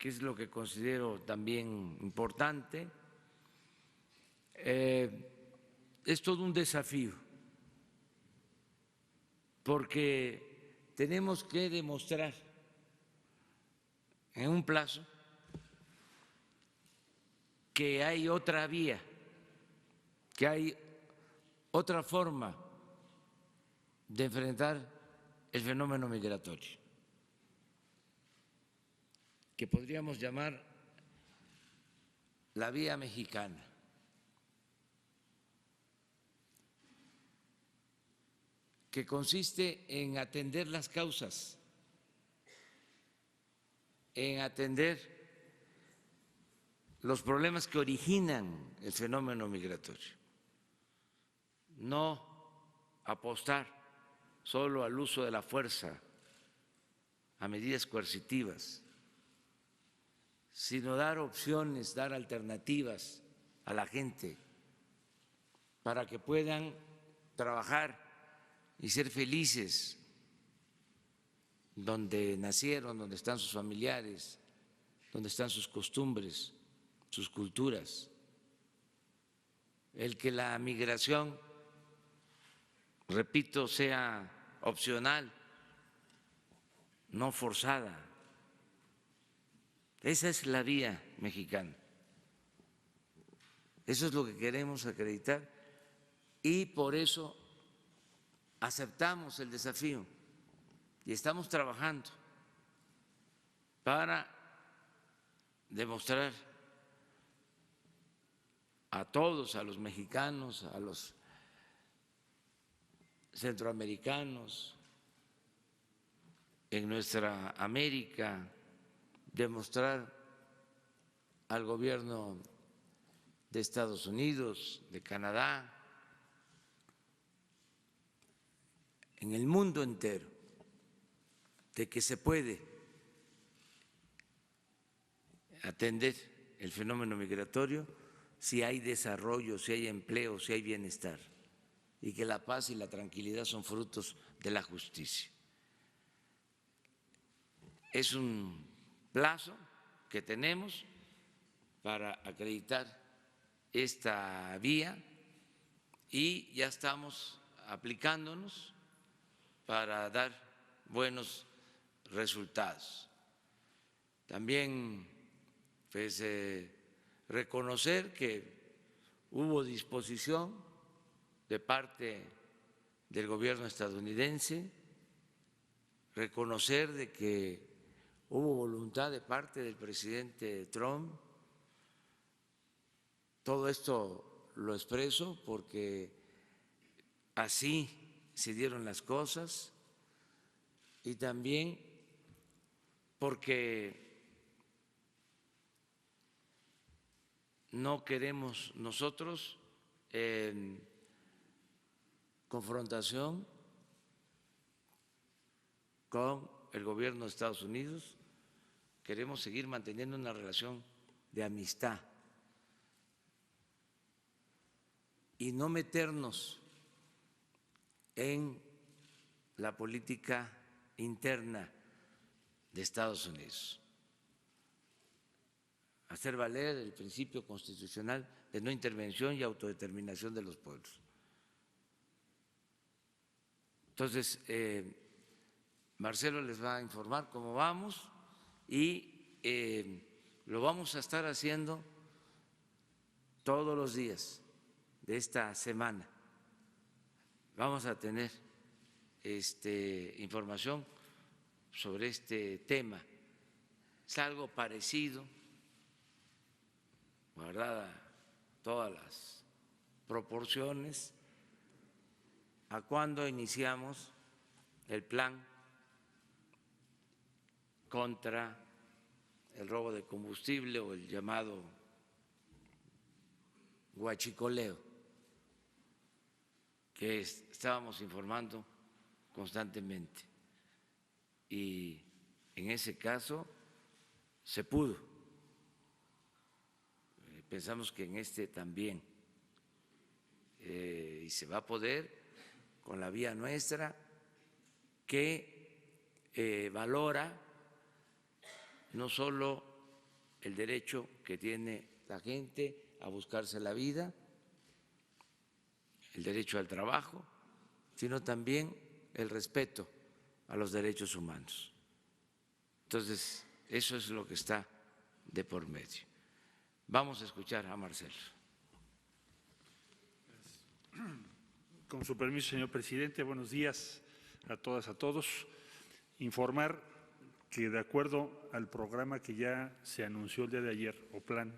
que es lo que considero también importante. Es todo un desafío, porque tenemos que demostrar en un plazo que hay otra vía, que hay otra forma de enfrentar el fenómeno migratorio, que podríamos llamar la vía mexicana. Que consiste en atender las causas, en atender los problemas que originan el fenómeno migratorio, no apostar solo al uso de la fuerza, a medidas coercitivas, sino dar opciones, dar alternativas a la gente para que puedan trabajar y ser felices donde nacieron, donde están sus familiares, donde están sus costumbres, sus culturas. El que la migración, repito, sea opcional, no forzada. Esa es la vía mexicana. Eso es lo que queremos acreditar y por eso aceptamos el desafío y estamos trabajando para demostrar a todos, a los mexicanos, a los centroamericanos, en nuestra América, demostrar al gobierno de Estados Unidos, de Canadá, en el mundo entero, de que se puede atender el fenómeno migratorio si hay desarrollo, si hay empleo, si hay bienestar, y que la paz y la tranquilidad son frutos de la justicia. Es un plazo que tenemos para acreditar esta vía y ya estamos aplicándonos para dar buenos resultados. También pues, reconocer que hubo disposición de parte del gobierno estadounidense, reconocer de que hubo voluntad de parte del presidente Trump. Todo esto lo expreso porque así se dieron las cosas y también porque no queremos nosotros confrontación con el gobierno de Estados Unidos, queremos seguir manteniendo una relación de amistad y no meternos en la política interna de Estados Unidos, hacer valer el principio constitucional de no intervención y autodeterminación de los pueblos. Entonces, Marcelo les va a informar cómo vamos y lo vamos a estar haciendo todos los días de esta semana. Vamos a tener información sobre este tema. Es algo parecido, guardada todas las proporciones, a cuando iniciamos el plan contra el robo de combustible o el llamado huachicoleo, que estábamos informando constantemente. Y en ese caso se pudo. Pensamos que en este también. Y se va a poder con la vía nuestra que valora no solo el derecho que tiene la gente a buscarse la vida, el derecho al trabajo, sino también el respeto a los derechos humanos. Entonces, eso es lo que está de por medio. Vamos a escuchar a Marcelo. Con su permiso, señor presidente, buenos días a todas, a todos. Informar que de acuerdo al programa que ya se anunció el día de ayer, o plan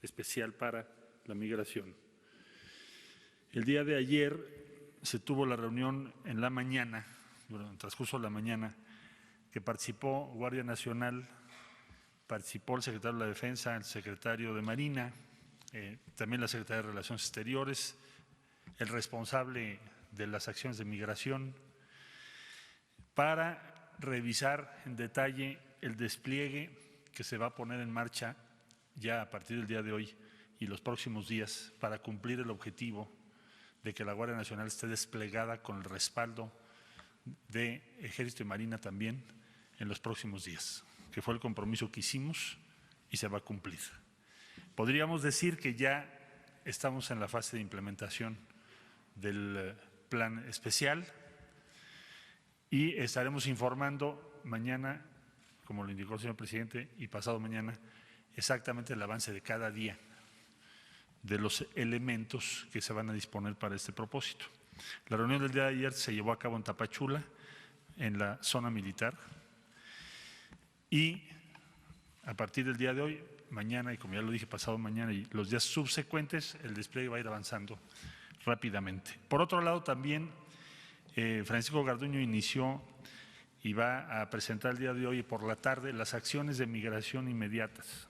especial para la migración, el día de ayer se tuvo la reunión en la mañana, durante el transcurso de la mañana, que participó Guardia Nacional, participó el secretario de la Defensa, el secretario de Marina, también la secretaria de Relaciones Exteriores, el responsable de las acciones de migración, para revisar en detalle el despliegue que se va a poner en marcha ya a partir del día de hoy y los próximos días para cumplir el objetivo de que la Guardia Nacional esté desplegada con el respaldo de Ejército y Marina también en los próximos días, que fue el compromiso que hicimos y se va a cumplir. Podríamos decir que ya estamos en la fase de implementación del plan especial y estaremos informando mañana, como lo indicó el señor presidente, y pasado mañana, exactamente el avance de cada día de los elementos que se van a disponer para este propósito. La reunión del día de ayer se llevó a cabo en Tapachula, en la zona militar, y a partir del día de hoy, mañana, y como ya lo dije, pasado mañana y los días subsecuentes, el despliegue va a ir avanzando rápidamente. Por otro lado, también Francisco Garduño inició y va a presentar el día de hoy por la tarde las acciones de migración inmediatas,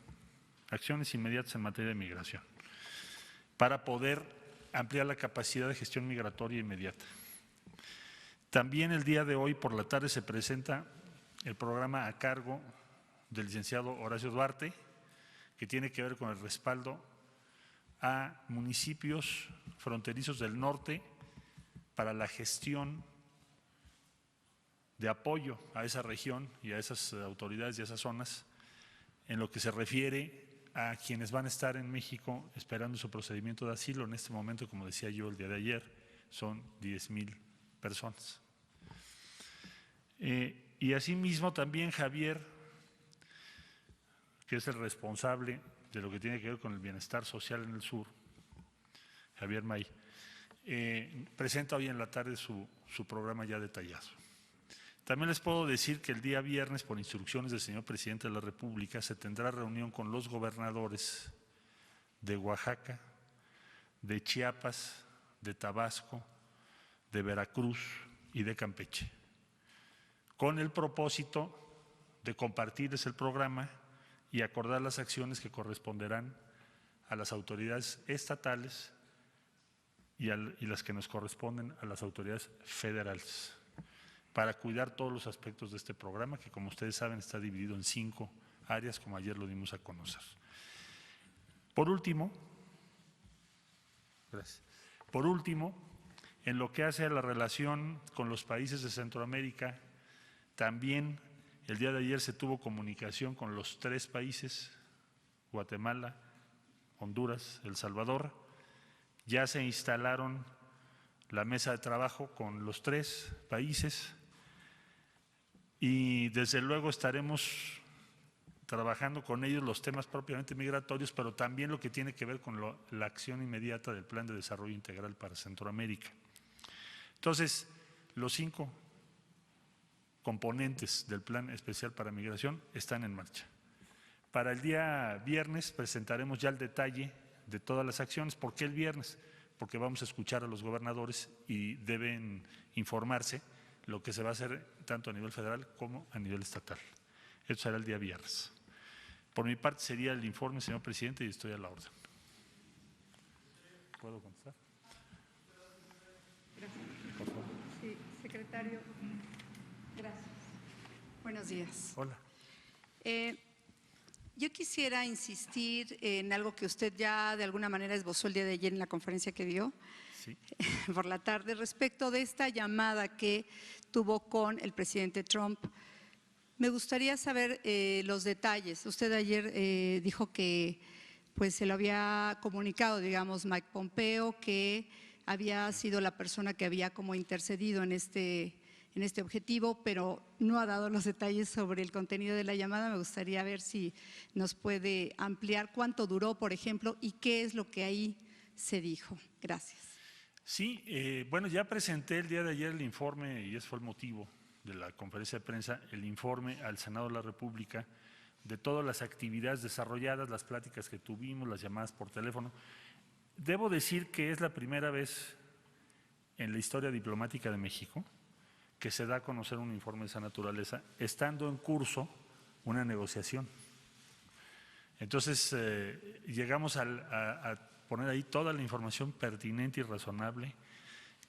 acciones inmediatas en materia de migración, para poder ampliar la capacidad de gestión migratoria inmediata. También el día de hoy por la tarde se presenta el programa a cargo del licenciado Horacio Duarte, que tiene que ver con el respaldo a municipios fronterizos del norte para la gestión de apoyo a esa región y a esas autoridades y a esas zonas en lo que se refiere a quienes van a estar en México esperando su procedimiento de asilo. En este momento, como decía yo el día de ayer, son 10,000 personas. Y asimismo también Javier, que es el responsable de lo que tiene que ver con el bienestar social en el sur, Javier May, presenta hoy en la tarde su programa ya detallado. También les puedo decir que el día viernes, por instrucciones del señor presidente de la República, se tendrá reunión con los gobernadores de Oaxaca, de Chiapas, de Tabasco, de Veracruz y de Campeche, con el propósito de compartirles el programa y acordar las acciones que corresponderán a las autoridades estatales y las que nos corresponden a las autoridades federales, para cuidar todos los aspectos de este programa, que como ustedes saben está dividido en 5 áreas, como ayer lo dimos a conocer. Por último, en lo que hace a la relación con los países de Centroamérica, también el día de ayer se tuvo comunicación con los 3 países, Guatemala, Honduras, El Salvador. Ya se instalaron la mesa de trabajo con los 3 países y desde luego estaremos trabajando con ellos los temas propiamente migratorios, pero también lo que tiene que ver con la acción inmediata del Plan de Desarrollo Integral para Centroamérica. Entonces, los 5 componentes del Plan Especial para Migración están en marcha. Para el día viernes presentaremos ya el detalle de todas las acciones. ¿Por qué el viernes? Porque vamos a escuchar a los gobernadores y deben informarse lo que se va a hacer tanto a nivel federal como a nivel estatal. Esto será el día viernes. Por mi parte sería el informe, señor presidente, y estoy a la orden. ¿Puedo contestar? Gracias. Por favor. Sí, secretario. Gracias. Buenos días. Hola. Yo quisiera insistir en algo que usted ya de alguna manera esbozó el día de ayer en la conferencia que dio, sí, por la tarde, respecto de esta llamada que tuvo con el presidente Trump Me gustaría saber los detalles. Usted ayer dijo que pues se lo había comunicado, digamos, Mike Pompeo, que había sido la persona que había como intercedido en este objetivo, pero no ha dado los detalles sobre el contenido de la llamada. Me gustaría ver si nos puede ampliar cuánto duró, por ejemplo, y qué es lo que ahí se dijo. Gracias. Sí, bueno, ya presenté el día de ayer el informe, y ese fue el motivo de la conferencia de prensa, el informe al Senado de la República de todas las actividades desarrolladas, las pláticas que tuvimos, las llamadas por teléfono. Debo decir que es la primera vez en la historia diplomática de México que se da a conocer un informe de esa naturaleza, estando en curso una negociación. Entonces, llegamos a poner ahí toda la información pertinente y razonable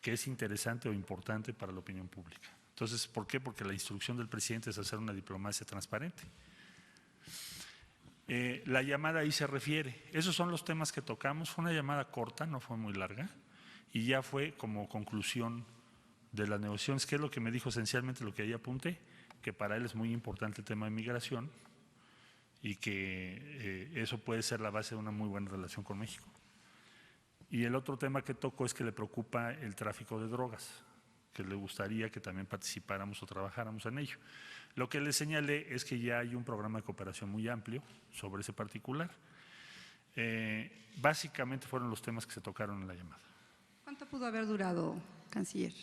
que es interesante o importante para la opinión pública. Entonces, ¿por qué? Porque la instrucción del presidente es hacer una diplomacia transparente. La llamada ahí se refiere. Esos son los temas que tocamos. Fue una llamada corta, no fue muy larga, y ya fue como conclusión de las negociaciones, que es lo que me dijo esencialmente, lo que ahí apunté, que para él es muy importante el tema de migración y que eso puede ser la base de una muy buena relación con México. Y el otro tema que tocó es que le preocupa el tráfico de drogas, que le gustaría que también participáramos o trabajáramos en ello. Lo que le señalé es que ya hay un programa de cooperación muy amplio sobre ese particular. Básicamente fueron los temas que se tocaron en la llamada. ¿Cuánto pudo haber durado, canciller?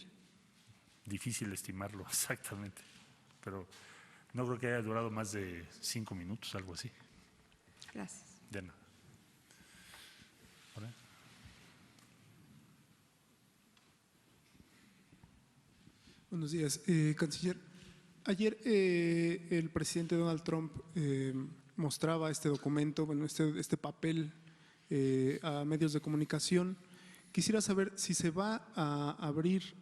Difícil estimarlo exactamente, pero no creo que haya durado más de 5 minutos, algo así. Gracias. De nada. ¿Hola? Buenos días, canciller. Ayer el presidente Donald Trump mostraba este documento, bueno, este papel a medios de comunicación. Quisiera saber si se va a abrir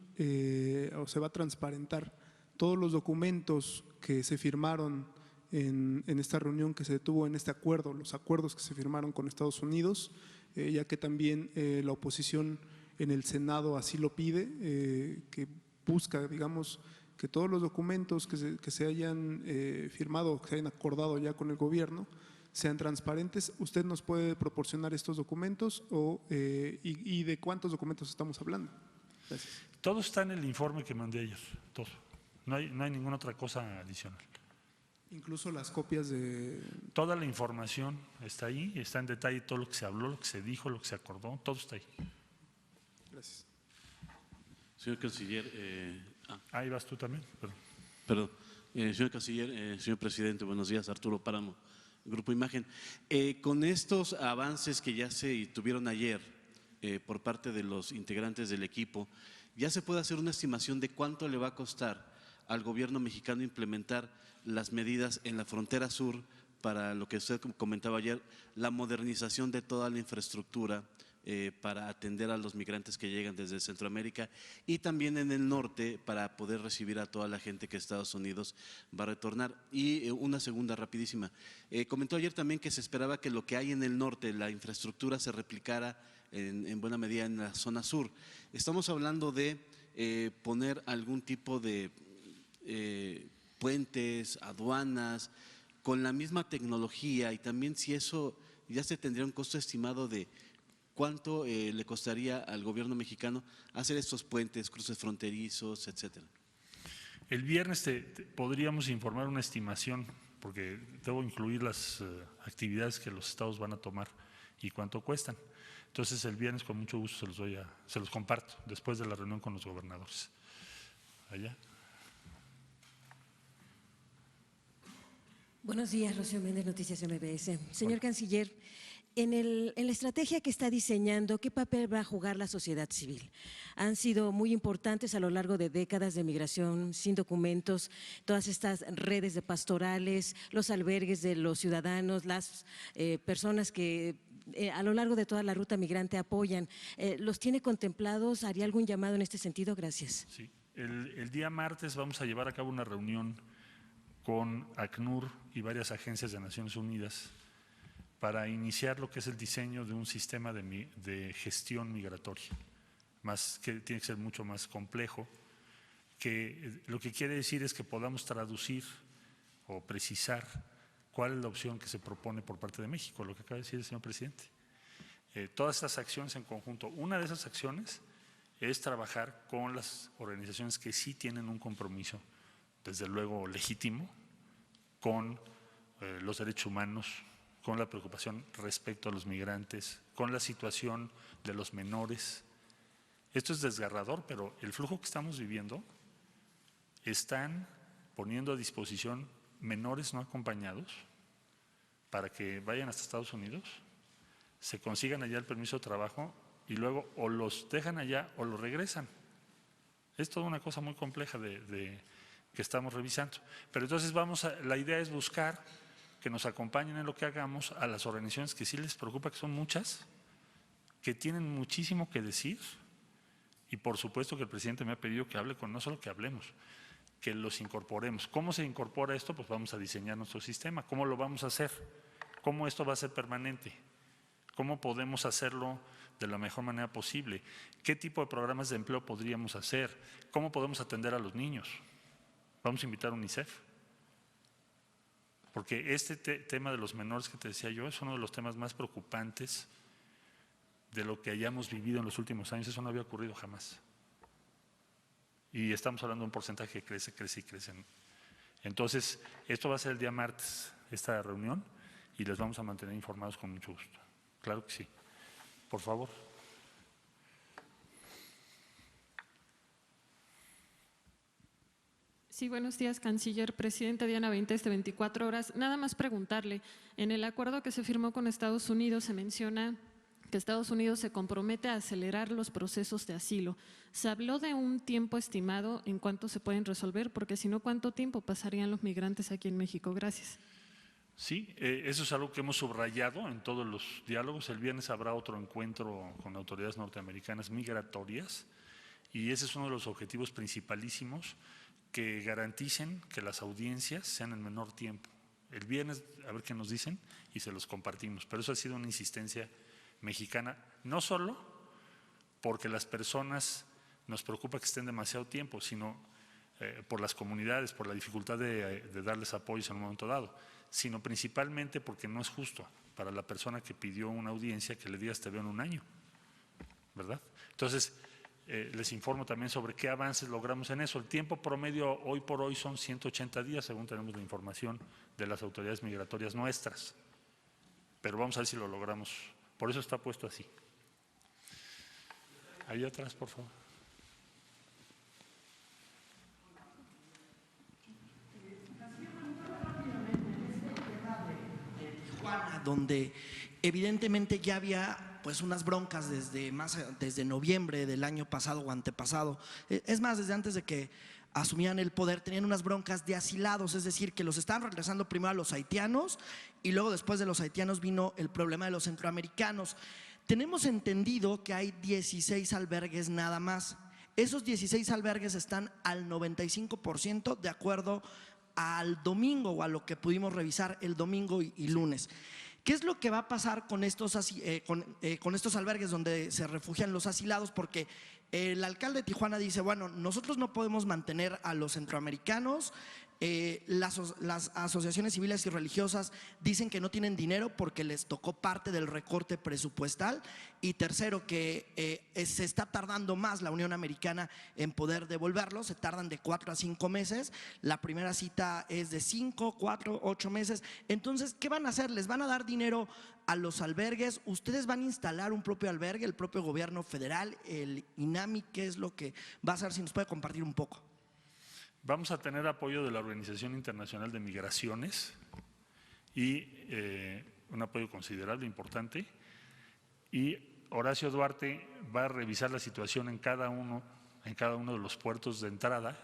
o se va a transparentar todos los documentos que se firmaron en esta reunión que se tuvo en este acuerdo, los acuerdos que se firmaron con Estados Unidos, ya que también la oposición en el Senado así lo pide, que busca, digamos, que todos los documentos que se hayan firmado, que se hayan acordado ya con el gobierno, sean transparentes. ¿Usted nos puede proporcionar estos documentos y de cuántos documentos estamos hablando? Gracias. Todo está en el informe que mandé a ellos, todo. No hay ninguna otra cosa adicional. Incluso las copias de… Toda la información está ahí, está en detalle todo lo que se habló, lo que se dijo, lo que se acordó, todo está ahí. Gracias. Señor canciller… Ahí vas tú también. Perdón. Señor canciller, señor presidente, buenos días. Arturo Páramo, Grupo Imagen. Con estos avances que ya se tuvieron ayer por parte de los integrantes del equipo, ¿ya se puede hacer una estimación de cuánto le va a costar al gobierno mexicano implementar las medidas en la frontera sur para lo que usted comentaba ayer, la modernización de toda la infraestructura para atender a los migrantes que llegan desde Centroamérica y también en el norte para poder recibir a toda la gente que Estados Unidos va a retornar? Y una segunda rapidísima, comentó ayer también que se esperaba que lo que hay en el norte, la infraestructura se replicara en buena medida en la zona sur. Estamos hablando de poner algún tipo de puentes, aduanas, con la misma tecnología, y también si eso ya se tendría un costo estimado de cuánto le costaría al gobierno mexicano hacer estos puentes, cruces fronterizos, etcétera. El viernes podríamos informar una estimación, porque debo incluir las actividades que los estados van a tomar y cuánto cuestan. Entonces el viernes con mucho gusto se los comparto después de la reunión con los gobernadores. Allá. Buenos días, Rocío Méndez, Noticias MBS. Señor canciller, en la estrategia que está diseñando, ¿qué papel va a jugar la sociedad civil? Han sido muy importantes a lo largo de décadas de migración sin documentos, todas estas redes de pastorales, los albergues de los ciudadanos, las personas que a lo largo de toda la ruta migrante apoyan. ¿Los tiene contemplados? ¿Haría algún llamado en este sentido? Gracias. Sí, el día martes vamos a llevar a cabo una reunión con ACNUR y varias agencias de Naciones Unidas para iniciar lo que es el diseño de un sistema de gestión migratoria, que tiene que ser mucho más complejo, que lo que quiere decir es que podamos traducir o precisar cuál es la opción que se propone por parte de México, lo que acaba de decir el señor presidente. Todas estas acciones en conjunto, una de esas acciones es trabajar con las organizaciones que sí tienen un compromiso, desde luego legítimo, con los derechos humanos, con la preocupación respecto a los migrantes, con la situación de los menores. Esto es desgarrador, pero el flujo que estamos viviendo están poniendo a disposición menores no acompañados para que vayan hasta Estados Unidos, se consigan allá el permiso de trabajo y luego o los dejan allá o los regresan. Es toda una cosa muy compleja que estamos revisando. Pero entonces la idea es buscar que nos acompañen en lo que hagamos a las organizaciones que sí les preocupa, que son muchas, que tienen muchísimo que decir, y por supuesto que el presidente me ha pedido que hable no solo que hablemos, que los incorporemos. ¿Cómo se incorpora esto? Pues vamos a diseñar nuestro sistema. ¿Cómo lo vamos a hacer? ¿Cómo esto va a ser permanente? ¿Cómo podemos hacerlo de la mejor manera posible? ¿Qué tipo de programas de empleo podríamos hacer? ¿Cómo podemos atender a los niños? ¿Vamos a invitar a UNICEF? Porque este tema de los menores que te decía yo es uno de los temas más preocupantes de lo que hayamos vivido en los últimos años. Eso no había ocurrido jamás. Y estamos hablando de un porcentaje que crece, crece y crece. Entonces, esto va a ser el día martes, esta reunión, y les vamos a mantener informados con mucho gusto. Claro que sí. Por favor. Sí, buenos días, canciller. Presidenta Diana Benítez, de 24 horas. Nada más preguntarle, en el acuerdo que se firmó con Estados Unidos se menciona que Estados Unidos se compromete a acelerar los procesos de asilo. ¿Se habló de un tiempo estimado en cuánto se pueden resolver? Porque si no, ¿cuánto tiempo pasarían los migrantes aquí en México? Gracias. Sí, eso es algo que hemos subrayado en todos los diálogos. El viernes habrá otro encuentro con autoridades norteamericanas migratorias y ese es uno de los objetivos principalísimos, que garanticen que las audiencias sean en menor tiempo. El viernes a ver qué nos dicen y se los compartimos, pero eso ha sido una insistencia mexicana, no solo porque las personas nos preocupa que estén demasiado tiempo, sino por las comunidades, por la dificultad de darles apoyos en un momento dado, sino principalmente porque no es justo para la persona que pidió una audiencia que le digas te veo en un año, ¿verdad? Entonces, les informo también sobre qué avances logramos en eso. El tiempo promedio hoy por hoy son 180 días, según tenemos la información de las autoridades migratorias nuestras, pero vamos a ver si lo logramos. Por eso está puesto así. Ahí atrás, por favor. Donde evidentemente ya había pues unas broncas desde noviembre del año pasado o antepasado, es más, desde antes de que asumían el poder, tenían unas broncas de asilados, es decir, que los estaban regresando primero a los haitianos y luego después de los haitianos vino el problema de los centroamericanos. Tenemos entendido que hay 16 albergues nada más. Esos 16 albergues están al 95% de acuerdo al domingo o a lo que pudimos revisar el domingo y lunes. ¿Qué es lo que va a pasar con estos albergues donde se refugian los asilados? Porque el alcalde de Tijuana dice, bueno, nosotros no podemos mantener a los centroamericanos, las asociaciones civiles y religiosas dicen que no tienen dinero porque les tocó parte del recorte presupuestal, y tercero, que se está tardando más la Unión Americana en poder devolverlos, se tardan de 4 a 5 meses, la primera cita es de 5, 4, 8 meses. Entonces, ¿qué van a hacer? ¿Les van a dar dinero a los albergues? ¿Ustedes van a instalar un propio albergue, el propio gobierno federal, el INAMI? ¿Qué es lo que va a hacer? Si nos puede compartir un poco. Vamos a tener apoyo de la Organización Internacional de Migraciones y un apoyo considerable, importante, y Horacio Duarte va a revisar la situación en cada uno de los puertos de entrada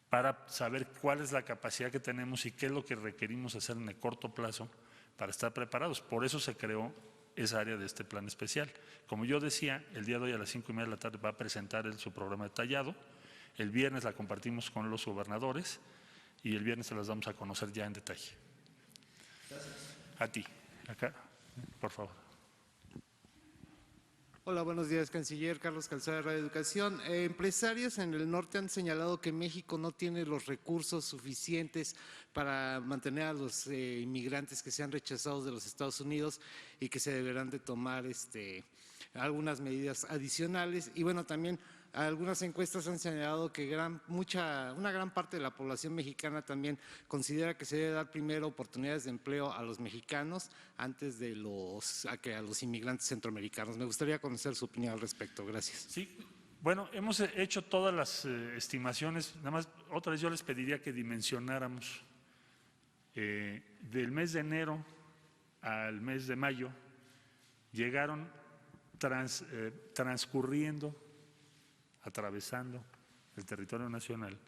para saber cuál es la capacidad que tenemos y qué es lo que requerimos hacer en el corto plazo para estar preparados. Por eso se creó esa área de este plan especial. Como yo decía, el día de hoy a las 5:30 de la tarde va a presentar su programa detallado. El viernes la compartimos con los gobernadores y el viernes se las damos a conocer ya en detalle. Gracias. A ti, acá, por favor. Hola, buenos días, canciller. Carlos Calzada, Radio Educación. Empresarios en el norte han señalado que México no tiene los recursos suficientes para mantener a los inmigrantes que sean rechazados de los Estados Unidos y que se deberán de tomar algunas medidas adicionales. Y bueno, también algunas encuestas han señalado que una gran parte de la población mexicana también considera que se debe dar primero oportunidades de empleo a los mexicanos antes de a los inmigrantes centroamericanos. Me gustaría conocer su opinión al respecto. Gracias. Sí, bueno, hemos hecho todas las estimaciones. Nada más, otra vez yo les pediría que dimensionáramos del mes de enero al mes de mayo, llegaron transcurriendo, atravesando el territorio nacional,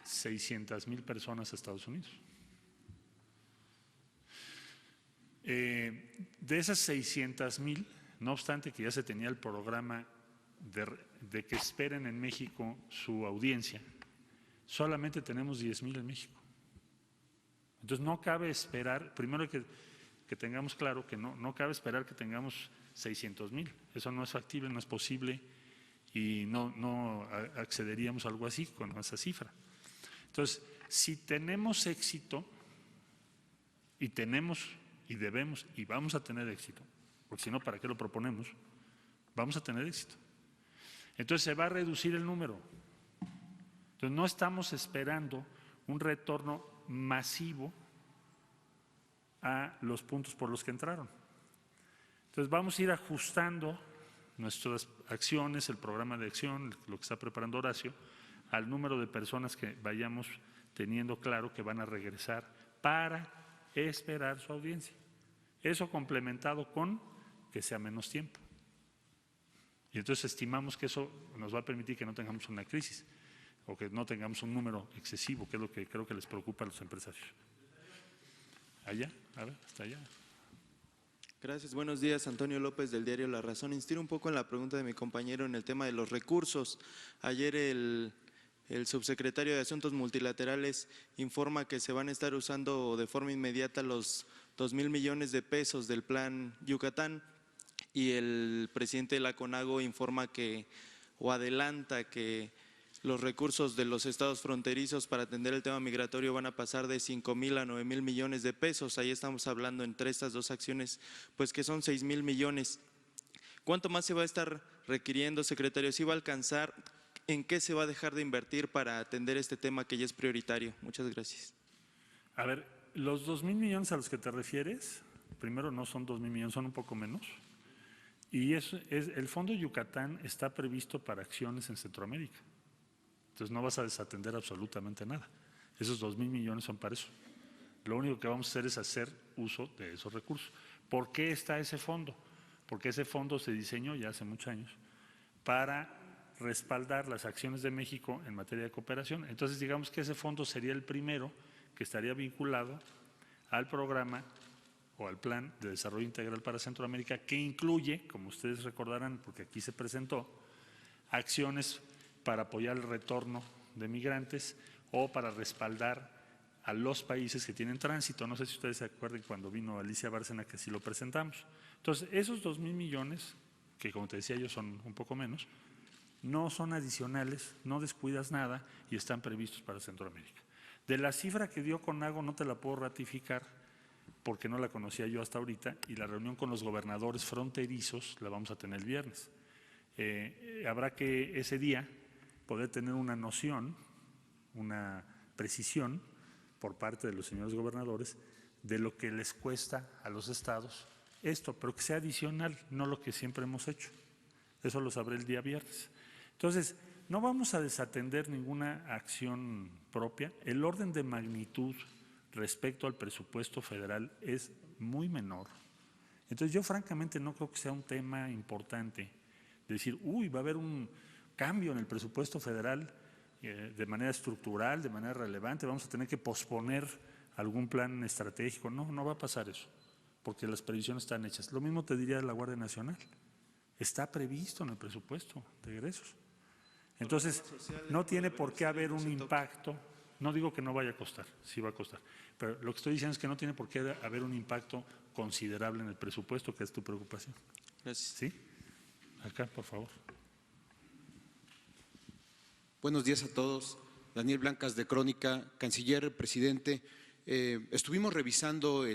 600,000 personas a Estados Unidos. De esas 600,000, no obstante que ya se tenía el programa de que esperen en México su audiencia, solamente tenemos 10,000 en México. Entonces no cabe esperar, primero que tengamos claro que no cabe esperar que tengamos 600,000, eso no es factible, no es posible y no accederíamos a algo así con esa cifra. Entonces, si tenemos éxito y debemos y vamos a tener éxito, porque si no, ¿para qué lo proponemos? Vamos a tener éxito. Entonces se va a reducir el número. Entonces no estamos esperando un retorno masivo a los puntos por los que entraron. Entonces vamos a ir ajustando nuestras acciones, el programa de acción, lo que está preparando Horacio, al número de personas que vayamos teniendo claro que van a regresar para esperar su audiencia. Eso complementado con que sea menos tiempo. Y entonces estimamos que eso nos va a permitir que no tengamos una crisis o que no tengamos un número excesivo, que es lo que creo que les preocupa a los empresarios. Allá, a ver, hasta allá. Gracias, buenos días, Antonio López del diario La Razón. Instiro un poco en la pregunta de mi compañero en el tema de los recursos. Ayer el subsecretario de Asuntos Multilaterales informa que se van a estar usando de forma inmediata los 2,000 millones de pesos del Plan Yucatán y el presidente de la CONAGO informa o adelanta que los recursos de los estados fronterizos para atender el tema migratorio van a pasar de 5,000 a 9,000 millones de pesos. Ahí estamos hablando entre estas dos acciones, pues que son 6,000 millones. ¿Cuánto más se va a estar requiriendo, secretario? ¿Sí va a alcanzar? ¿En qué se va a dejar de invertir para atender este tema que ya es prioritario? Muchas gracias. A ver, los 2,000 millones a los que te refieres, primero no son 2,000 millones, son un poco menos. Y el Fondo Yucatán está previsto para acciones en Centroamérica. Entonces no vas a desatender absolutamente nada. Esos 2,000 millones son para eso. Lo único que vamos a hacer es hacer uso de esos recursos. ¿Por qué está ese fondo? Porque ese fondo se diseñó ya hace muchos años para respaldar las acciones de México en materia de cooperación. Entonces digamos que ese fondo sería el primero que estaría vinculado al programa o al Plan de Desarrollo Integral para Centroamérica, que incluye, como ustedes recordarán, porque aquí se presentó, acciones para apoyar el retorno de migrantes o para respaldar a los países que tienen tránsito. No sé si ustedes se acuerdan cuando vino Alicia Bárcena que sí lo presentamos. Entonces, esos 2,000 millones, que como te decía yo son un poco menos, no son adicionales, no descuidas nada y están previstos para Centroamérica. De la cifra que dio CONAGO no te la puedo ratificar porque no la conocía yo hasta ahorita y la reunión con los gobernadores fronterizos la vamos a tener el viernes. Habrá que ese día poder tener una noción, una precisión por parte de los señores gobernadores de lo que les cuesta a los estados esto, pero que sea adicional, no lo que siempre hemos hecho. Eso lo sabré el día viernes. Entonces, no vamos a desatender ninguna acción propia. El orden de magnitud respecto al presupuesto federal es muy menor. Entonces, yo francamente no creo que sea un tema importante decir, va a haber un cambio en el presupuesto federal de manera estructural, de manera relevante, vamos a tener que posponer algún plan estratégico. No va a pasar eso, porque las previsiones están hechas. Lo mismo te diría de la Guardia Nacional. Está previsto en el presupuesto de egresos. Entonces, no tiene por qué haber un impacto. No digo que no vaya a costar, sí va a costar. Pero lo que estoy diciendo es que no tiene por qué haber un impacto considerable en el presupuesto, que es tu preocupación. Gracias. ¿Sí? Acá, por favor. Buenos días a todos. Daniel Blancas de Crónica, canciller, presidente. Estuvimos revisando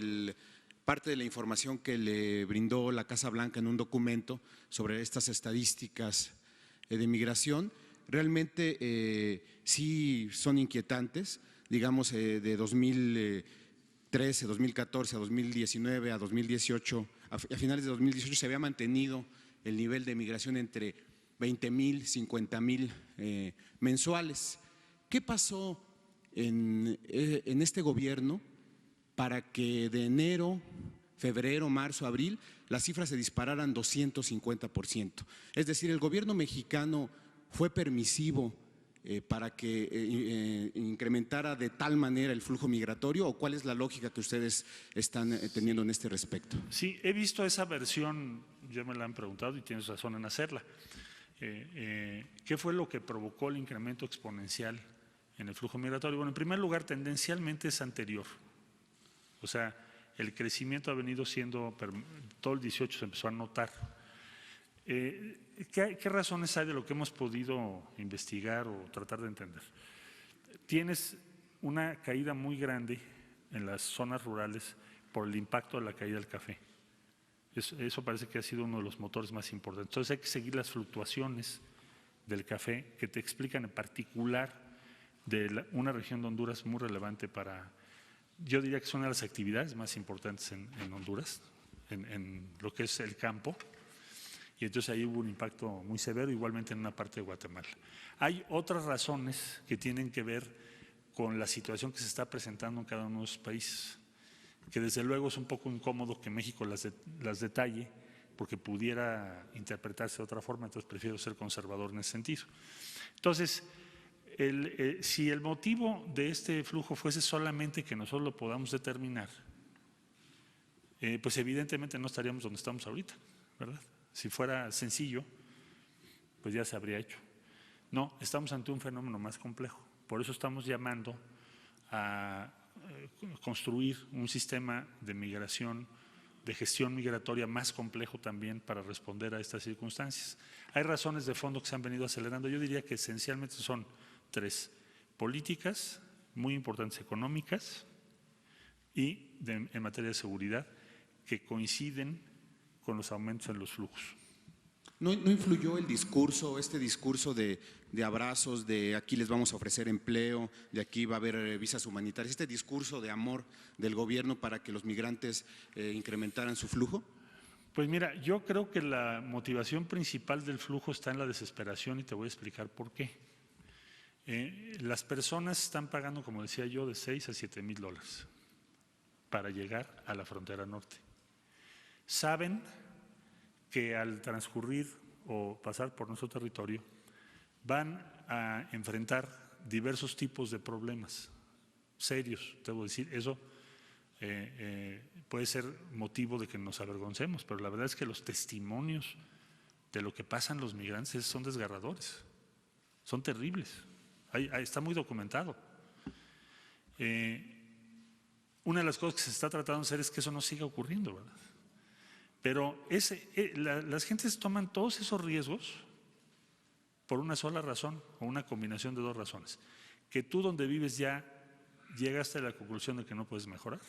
parte de la información que le brindó la Casa Blanca en un documento sobre estas estadísticas de migración. Realmente sí son inquietantes, digamos, de 2013, 2014 a 2019, a 2018, a finales de 2018 se había mantenido el nivel de migración entre 20,000, 50,000 mensuales. ¿Qué pasó en este gobierno para que de enero, febrero, marzo, abril, las cifras se dispararan 250%? Es decir, el gobierno mexicano fue permisivo para que incrementara de tal manera el flujo migratorio, ¿o cuál es la lógica que ustedes están teniendo en este respecto? Sí, he visto esa versión, ya me la han preguntado y tienes razón en hacerla. ¿Qué fue lo que provocó el incremento exponencial en el flujo migratorio? Bueno, en primer lugar, tendencialmente es anterior. O sea, el crecimiento ha venido siendo, todo el 18 se empezó a notar. ¿Qué razones hay de lo que hemos podido investigar o tratar de entender? Tienes una caída muy grande en las zonas rurales por el impacto de la caída del café. Eso parece que ha sido uno de los motores más importantes. Entonces hay que seguir las fluctuaciones del café que te explican en particular de una región de Honduras muy relevante para, yo diría que es una de las actividades más importantes en Honduras, en lo que es el campo, y entonces ahí hubo un impacto muy severo, igualmente en una parte de Guatemala. Hay otras razones que tienen que ver con la situación que se está presentando en cada uno de los países, que desde luego es un poco incómodo que México las detalle, porque pudiera interpretarse de otra forma, entonces prefiero ser conservador en ese sentido. Entonces, si el motivo de este flujo fuese solamente que nosotros lo podamos determinar, pues evidentemente no estaríamos donde estamos ahorita, ¿verdad? Si fuera sencillo, pues ya se habría hecho. No, estamos ante un fenómeno más complejo, por eso estamos llamando a construir un sistema de migración, de gestión migratoria más complejo también para responder a estas circunstancias. Hay razones de fondo que se han venido acelerando, yo diría que esencialmente son tres: políticas muy importantes económicas y en materia de seguridad que coinciden con los aumentos en los flujos. ¿No influyó el discurso, este discurso de abrazos, de aquí les vamos a ofrecer empleo, de aquí va a haber visas humanitarias, este discurso de amor del gobierno para que los migrantes incrementaran su flujo? Pues mira, yo creo que la motivación principal del flujo está en la desesperación y te voy a explicar por qué. Las personas están pagando, como decía yo, de 6 a 7 mil dólares para llegar a la frontera norte. Saben que al transcurrir o pasar por nuestro territorio van a enfrentar diversos tipos de problemas serios, debo decir. Eso puede ser motivo de que nos avergoncemos, pero la verdad es que los testimonios de lo que pasan los migrantes son desgarradores, son terribles, está muy documentado. Una de las cosas que se está tratando de hacer es que eso no siga ocurriendo, ¿verdad? Pero las gentes toman todos esos riesgos por una sola razón o una combinación de dos razones. Que tú donde vives ya llegaste a la conclusión de que no puedes mejorar,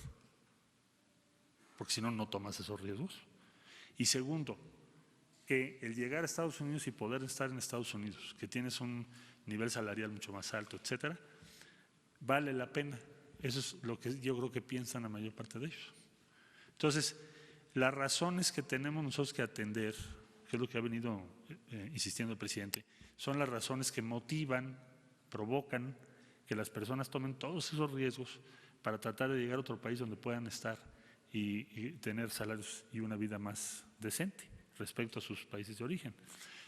porque si no, no tomas esos riesgos. Y segundo, que el llegar a Estados Unidos y poder estar en Estados Unidos, que tienes un nivel salarial mucho más alto, etcétera, vale la pena. Eso es lo que yo creo que piensan la mayor parte de ellos. Entonces, las razones que tenemos nosotros que atender, que es lo que ha venido insistiendo el presidente, son las razones que motivan, provocan que las personas tomen todos esos riesgos para tratar de llegar a otro país donde puedan estar y tener salarios y una vida más decente respecto a sus países de origen.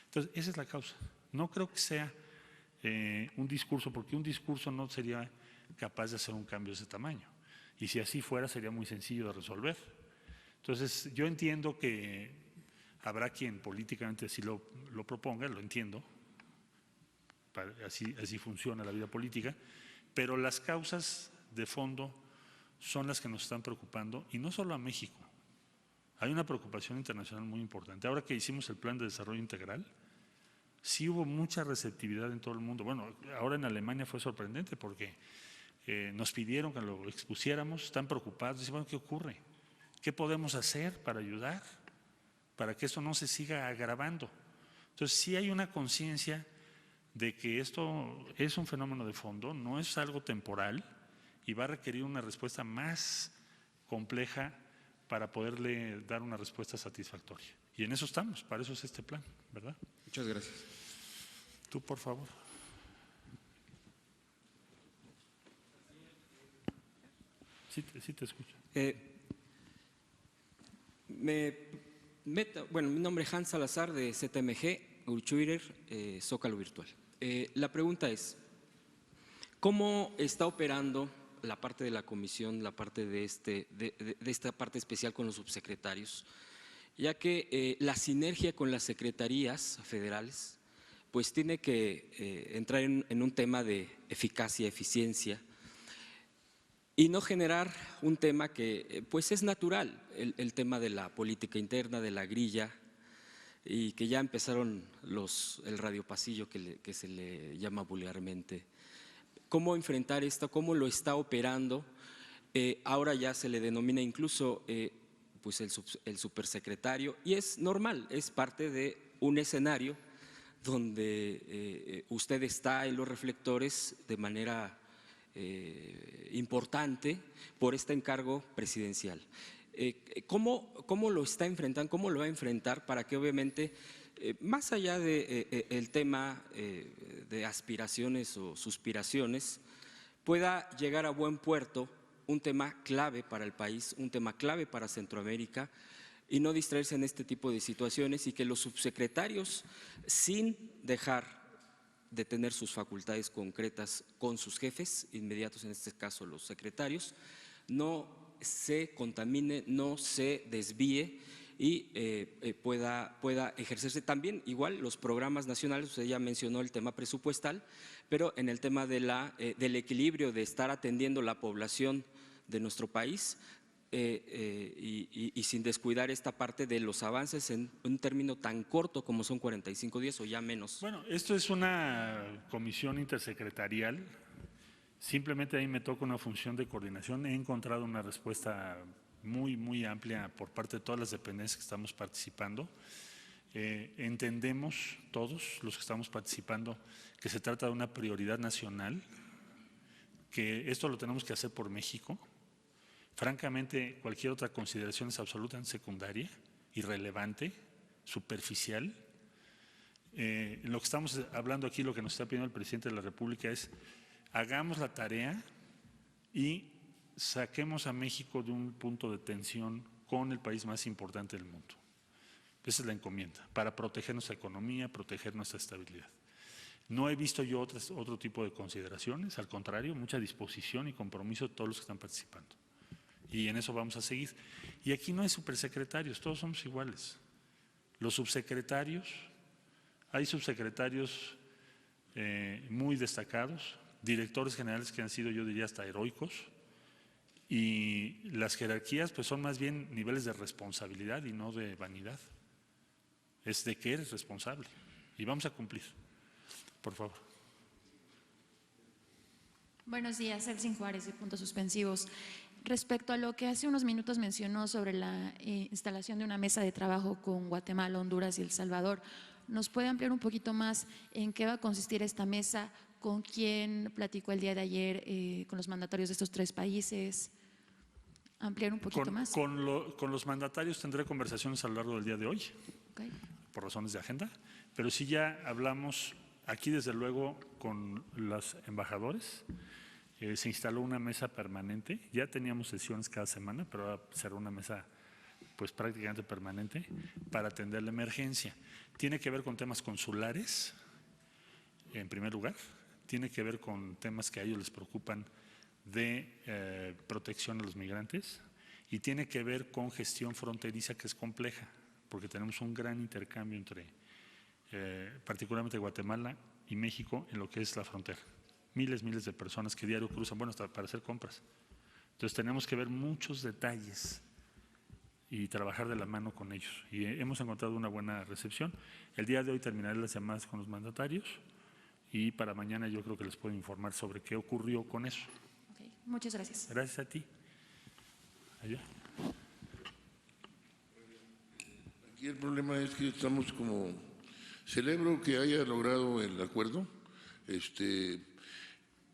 Entonces, esa es la causa. No creo que sea un discurso, porque un discurso no sería capaz de hacer un cambio de ese tamaño. Y si así fuera, sería muy sencillo de resolver. Entonces, yo entiendo que habrá quien políticamente así lo proponga, lo entiendo, así funciona la vida política, pero las causas de fondo son las que nos están preocupando, y no solo a México, Hay una preocupación internacional muy importante. Ahora que hicimos el Plan de Desarrollo Integral, sí hubo mucha receptividad en todo el mundo. Bueno, ahora en Alemania fue sorprendente porque nos pidieron que lo expusiéramos, están preocupados, dicen, bueno, ¿qué ocurre? ¿Qué podemos hacer para ayudar? Para que esto no se siga agravando. Entonces, sí hay una conciencia de que esto es un fenómeno de fondo, no es algo temporal y va a requerir una respuesta más compleja para poderle dar una respuesta satisfactoria. Y en eso estamos, para eso es este plan, ¿verdad? Muchas gracias. Tú, por favor. Sí te escucho. Bueno, mi nombre es Hans Salazar de ZMG, Urchuirer, Zócalo Virtual. La pregunta es, ¿cómo está operando la parte de la comisión, la parte de esta parte especial con los subsecretarios? Ya que la sinergia con las secretarías federales pues tiene que entrar en un tema de eficacia, eficiencia y no generar un tema que pues es natural, el tema de la política interna, de la grilla, y que ya empezaron el radiopasillo que se le llama vulgarmente. ¿Cómo enfrentar esto? ¿Cómo lo está operando? Ahora ya se le denomina incluso pues el supersecretario, y es normal, es parte de un escenario donde usted está en los reflectores de manera importante por este encargo presidencial. ¿Cómo lo está enfrentando? ¿Cómo lo va a enfrentar para que obviamente, más allá de el tema de aspiraciones o suspiraciones, pueda llegar a buen puerto un tema clave para el país, un tema clave para Centroamérica, y no distraerse en este tipo de situaciones, y que los subsecretarios, sin dejar de tener sus facultades concretas con sus jefes inmediatos, en este caso los secretarios, no se contamine, no se desvíe y pueda ejercerse también igual los programas nacionales. Usted ya mencionó el tema presupuestal, pero en el tema del equilibrio, de estar atendiendo la población de nuestro país, y sin descuidar esta parte de los avances en un término tan corto como son 45 días o ya menos. Bueno, esto es una comisión intersecretarial, simplemente ahí me toca una función de coordinación. He encontrado una respuesta muy amplia por parte de todas las dependencias que estamos participando. Entendemos todos los que estamos participando que se trata de una prioridad nacional, que esto lo tenemos que hacer por México. Francamente, cualquier otra consideración es absolutamente secundaria, irrelevante, superficial. Lo que estamos hablando aquí, lo que nos está pidiendo el presidente de la República es: hagamos la tarea y saquemos a México de un punto de tensión con el país más importante del mundo. Esa es la encomienda, para proteger nuestra economía, proteger nuestra estabilidad. No he visto yo otro tipo de consideraciones, al contrario, mucha disposición y compromiso de todos los que están participando. Y en eso vamos a seguir. Y aquí no hay supersecretarios, todos somos iguales. Los subsecretarios, hay subsecretarios muy destacados, directores generales que han sido, yo diría, hasta heroicos, y las jerarquías pues son más bien niveles de responsabilidad y no de vanidad. Es de que eres responsable y vamos a cumplir. Por favor. Buenos días, Elsin Juárez de Puntos Suspensivos. Respecto a lo que hace unos minutos mencionó sobre la instalación de una mesa de trabajo con Guatemala, Honduras y El Salvador, ¿nos puede ampliar un poquito más en qué va a consistir esta mesa? ¿Con quién platicó el día de ayer con los mandatarios de estos tres países? ¿Ampliar un poquito más? Con los mandatarios tendré conversaciones a lo largo del día de hoy, Okay. Por razones de agenda, pero sí ya hablamos aquí desde luego con los embajadores. Se instaló una mesa permanente, ya teníamos sesiones cada semana, pero ahora será una mesa pues prácticamente permanente para atender la emergencia. Tiene que ver con temas consulares, en primer lugar, tiene que ver con temas que a ellos les preocupan de protección a los migrantes, y tiene que ver con gestión fronteriza, que es compleja, porque tenemos un gran intercambio entre particularmente Guatemala y México en lo que es la frontera. Miles de personas que diario cruzan, bueno, hasta para hacer compras. Entonces tenemos que ver muchos detalles y trabajar de la mano con ellos. Y hemos encontrado una buena recepción. El día de hoy terminaré las llamadas con los mandatarios y para mañana yo creo que les puedo informar sobre qué ocurrió con eso. Okay. Muchas gracias. Gracias a ti. Allá. Aquí el problema es que estamos como… Celebro que haya logrado el acuerdo,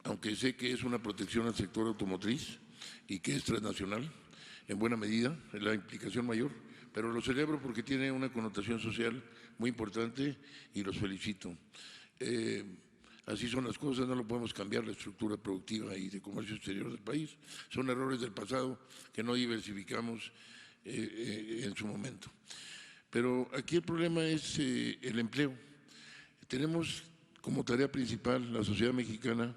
aunque sé que es una protección al sector automotriz y que es transnacional, en buena medida, es la implicación mayor, pero lo celebro porque tiene una connotación social muy importante y los felicito. Así son las cosas, no lo podemos cambiar la estructura productiva y de comercio exterior del país. Son errores del pasado que no diversificamos en su momento. Pero aquí el problema es el empleo. Tenemos como tarea principal la sociedad mexicana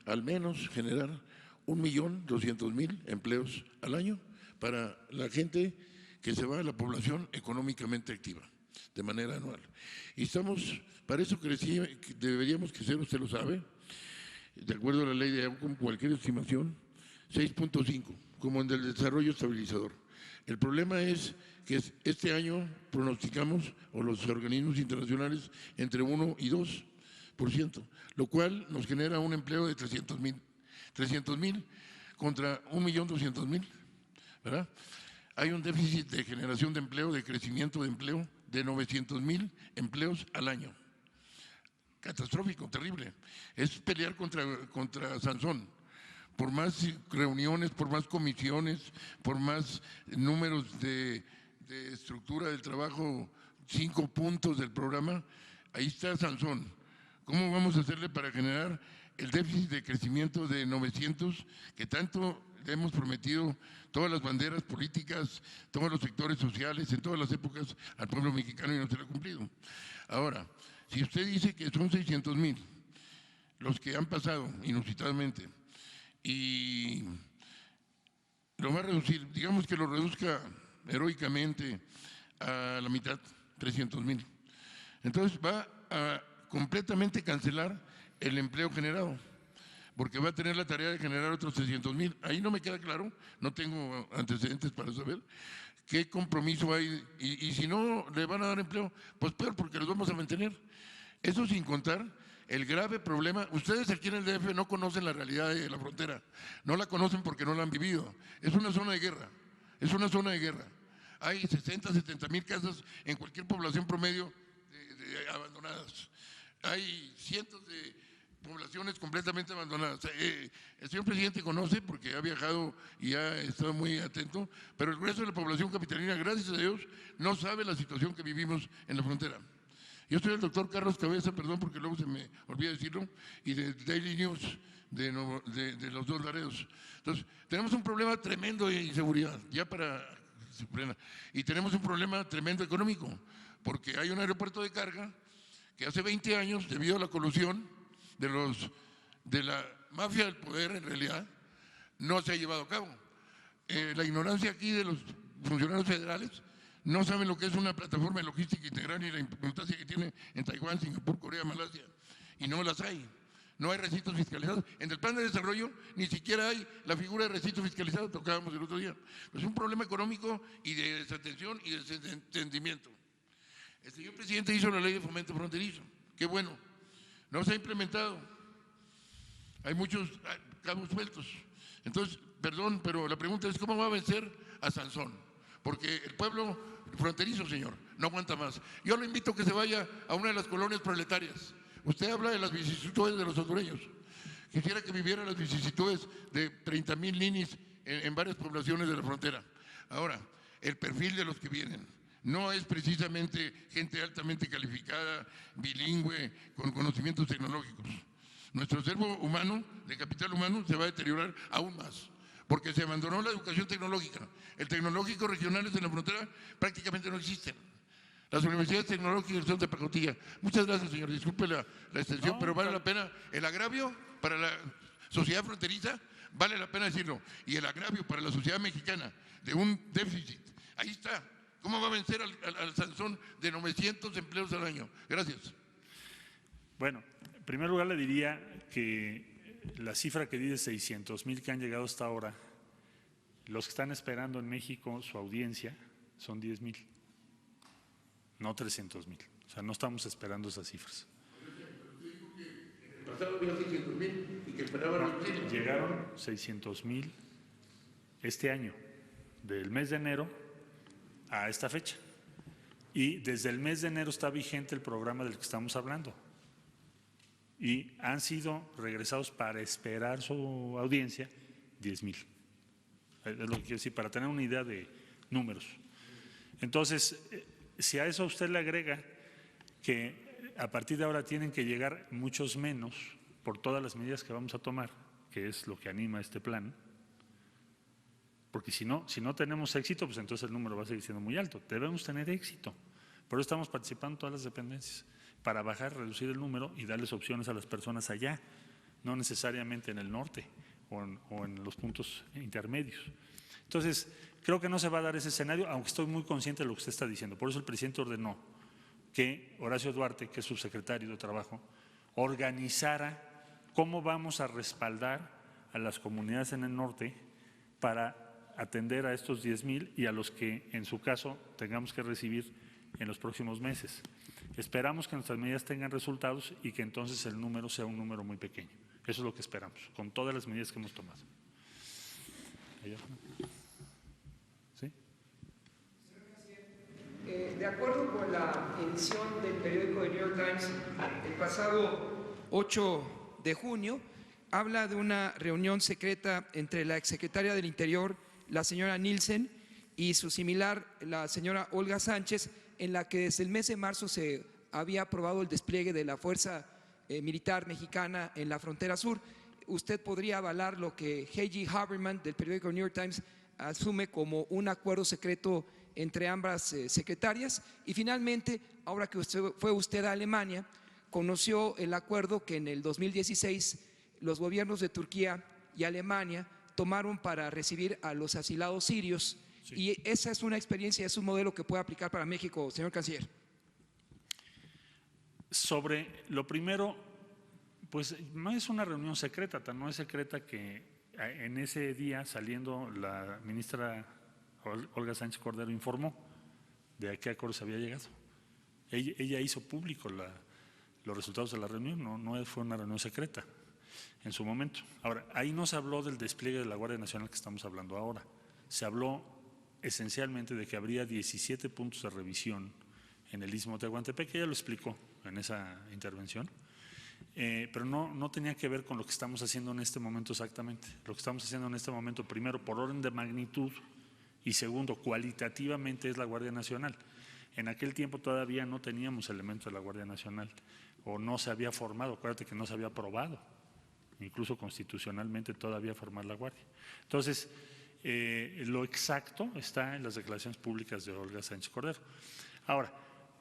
al menos generar 1.200.000 empleos al año para la gente que se va a la población económicamente activa de manera anual. Y estamos, para eso deberíamos crecer, usted lo sabe, de acuerdo a la ley de con cualquier estimación, 6.5, como en el desarrollo estabilizador. El problema es que este año pronosticamos, o los organismos internacionales, entre 1 y 2%, lo cual nos genera un empleo de 300.000 contra 1.200.000, ¿verdad? Hay un déficit de generación de empleo, de crecimiento de empleo, de 900.000 empleos al año. Catastrófico, terrible. Es pelear contra Sansón. Por más reuniones, por más comisiones, por más números de estructura del trabajo, 5 puntos del programa, ahí está Sansón. ¿Cómo vamos a hacerle para generar el déficit de crecimiento de 900 que tanto le hemos prometido todas las banderas políticas, todos los sectores sociales, en todas las épocas al pueblo mexicano y no se lo ha cumplido? Ahora, si usted dice que son 600.000 los que han pasado inusitadamente y lo va a reducir, digamos que lo reduzca heroicamente a la mitad, 300.000. Entonces va a completamente cancelar el empleo generado, porque va a tener la tarea de generar otros 300.000. Ahí no me queda claro, no tengo antecedentes para saber qué compromiso hay, y si no le van a dar empleo, pues peor, porque los vamos a mantener. Eso sin contar el grave problema. Ustedes aquí en el DF no conocen la realidad de la frontera, no la conocen porque no la han vivido. Es una zona de guerra, es una zona de guerra. Hay 60, 70.000 casas en cualquier población promedio abandonadas. Hay cientos de poblaciones completamente abandonadas. El señor presidente conoce porque ha viajado y ha estado muy atento, pero el resto de la población capitalina, gracias a Dios, no sabe la situación que vivimos en la frontera. Yo soy el doctor Carlos Cabeza, perdón porque luego se me olvida decirlo, y de Daily News de los dos Laredos. Entonces, tenemos un problema tremendo de inseguridad, ya para… Y tenemos un problema tremendo económico, porque hay un aeropuerto de carga que hace 20 años, debido a la colusión de la mafia del poder, en realidad, no se ha llevado a cabo. La ignorancia aquí de los funcionarios federales, no saben lo que es una plataforma de logística integral y la importancia que tiene en Taiwán, Singapur, Corea, Malasia, y no las hay. No hay recintos fiscalizados. En el plan de desarrollo ni siquiera hay la figura de recinto fiscalizado, tocábamos el otro día. Es un problema económico y de desatención y de desentendimiento. El señor presidente hizo la ley de fomento fronterizo. Qué bueno. No se ha implementado. Hay muchos cabos sueltos. Entonces, perdón, pero la pregunta es ¿cómo va a vencer a Sansón? Porque el pueblo fronterizo, señor, no aguanta más. Yo lo invito a que se vaya a una de las colonias proletarias. Usted habla de las vicisitudes de los hondureños. Quisiera que viviera las vicisitudes de 30.000 ninis en varias poblaciones de la frontera. Ahora, el perfil de los que vienen no es precisamente gente altamente calificada, bilingüe, con conocimientos tecnológicos. Nuestro acervo humano, de capital humano, se va a deteriorar aún más, porque se abandonó la educación tecnológica. El tecnológico regionales en la frontera prácticamente no existen. Las universidades tecnológicas son de pacotilla. Muchas gracias, señor. Disculpe la extensión, pero vale la pena. El agravio para la sociedad fronteriza, vale la pena decirlo. Y el agravio para la sociedad mexicana de un déficit. Ahí está. ¿Cómo va a vencer al Sansón de 900 empleos al año? Gracias. Bueno, en primer lugar le diría que la cifra que di de 600.000 que han llegado hasta ahora, los que están esperando en México su audiencia, son 10,000, no 300,000. O sea, no estamos esperando esas cifras. El pasado había 600,000 y que esperaban 8,000. Llegaron 600,000 este año, del mes de enero a esta fecha. Y desde el mes de enero está vigente el programa del que estamos hablando. Y han sido regresados para esperar su audiencia 10,000. Es lo que quiero decir, para tener una idea de números. Entonces, si a eso usted le agrega que a partir de ahora tienen que llegar muchos menos por todas las medidas que vamos a tomar, que es lo que anima este plan, porque si no tenemos éxito, pues entonces el número va a seguir siendo muy alto. Debemos tener éxito. Por eso estamos participando en todas las dependencias, para bajar, reducir el número y darles opciones a las personas allá, no necesariamente en el norte o en los puntos intermedios. Entonces, creo que no se va a dar ese escenario, aunque estoy muy consciente de lo que usted está diciendo. Por eso el presidente ordenó que Horacio Duarte, que es subsecretario de Trabajo, organizara cómo vamos a respaldar a las comunidades en el norte para atender a estos 10,000 y a los que en su caso tengamos que recibir en los próximos meses. Esperamos que nuestras medidas tengan resultados y que entonces el número sea un número muy pequeño. Eso es lo que esperamos, con todas las medidas que hemos tomado. ¿Sí? De acuerdo con la edición del periódico The New York Times, el pasado 8 de junio, habla de una reunión secreta entre la exsecretaria del Interior, la señora Nielsen, y su similar, la señora Olga Sánchez, en la que desde el mes de marzo se había aprobado el despliegue de la Fuerza Militar Mexicana en la frontera sur. ¿Usted podría avalar lo que Heidi Haberman, del periódico New York Times, asume como un acuerdo secreto entre ambas secretarias? Y finalmente, ahora que fue usted a Alemania, conoció el acuerdo que en el 2016 los gobiernos de Turquía y Alemania tomaron para recibir a los asilados sirios. Sí. Y esa es una experiencia, es un modelo que puede aplicar para México, señor canciller. Sobre lo primero, pues no es una reunión secreta, no es secreta que en ese día, saliendo, la ministra Olga Sánchez Cordero informó de a qué acuerdo se había llegado. Ella hizo público los resultados de la reunión, no fue una reunión secreta en su momento. Ahora, ahí no se habló del despliegue de la Guardia Nacional que estamos hablando ahora. Se habló esencialmente de que habría 17 puntos de revisión en el Istmo de Tehuantepec, ella lo explicó en esa intervención, pero no tenía que ver con lo que estamos haciendo en este momento exactamente. Lo que estamos haciendo en este momento, primero, por orden de magnitud, y segundo, cualitativamente, es la Guardia Nacional. En aquel tiempo todavía no teníamos elementos de la Guardia Nacional, o no se había formado, acuérdate que no se había aprobado, incluso constitucionalmente todavía formar la Guardia. Entonces, lo exacto está en las declaraciones públicas de Olga Sánchez Cordero. Ahora,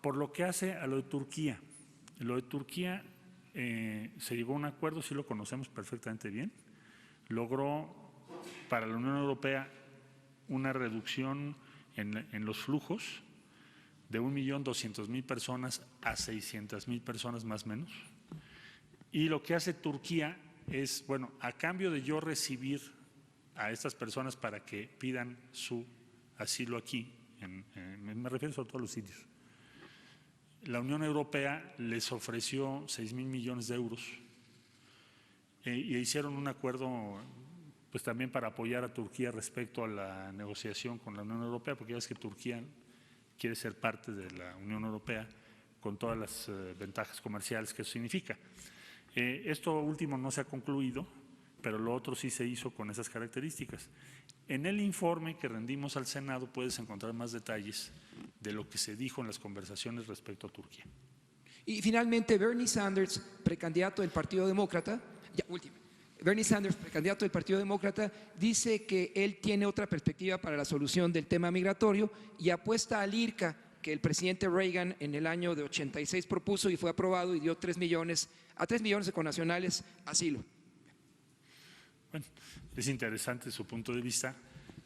por lo que hace a lo de Turquía, se llegó a un acuerdo, sí lo conocemos perfectamente bien, logró para la Unión Europea una reducción en los flujos de 1.200.000 personas a 600.000 personas más o menos, y lo que hace Turquía es, bueno, a cambio de yo recibir a estas personas para que pidan su asilo aquí, me refiero sobre todo a los sirios, la Unión Europea les ofreció 6,000 millones de euros y hicieron un acuerdo pues también para apoyar a Turquía respecto a la negociación con la Unión Europea, porque ya ves que Turquía quiere ser parte de la Unión Europea con todas las ventajas comerciales que eso significa. Esto último no se ha concluido, pero lo otro sí se hizo con esas características. En el informe que rendimos al Senado puedes encontrar más detalles de lo que se dijo en las conversaciones respecto a Turquía. Y finalmente, Bernie Sanders, precandidato del Partido Demócrata, Bernie Sanders, precandidato del Partido Demócrata, dice que él tiene otra perspectiva para la solución del tema migratorio y apuesta al IRCA, que el presidente Reagan en el año de 86 propuso y fue aprobado y dio a 3 millones de connacionales asilo. Bueno, es interesante su punto de vista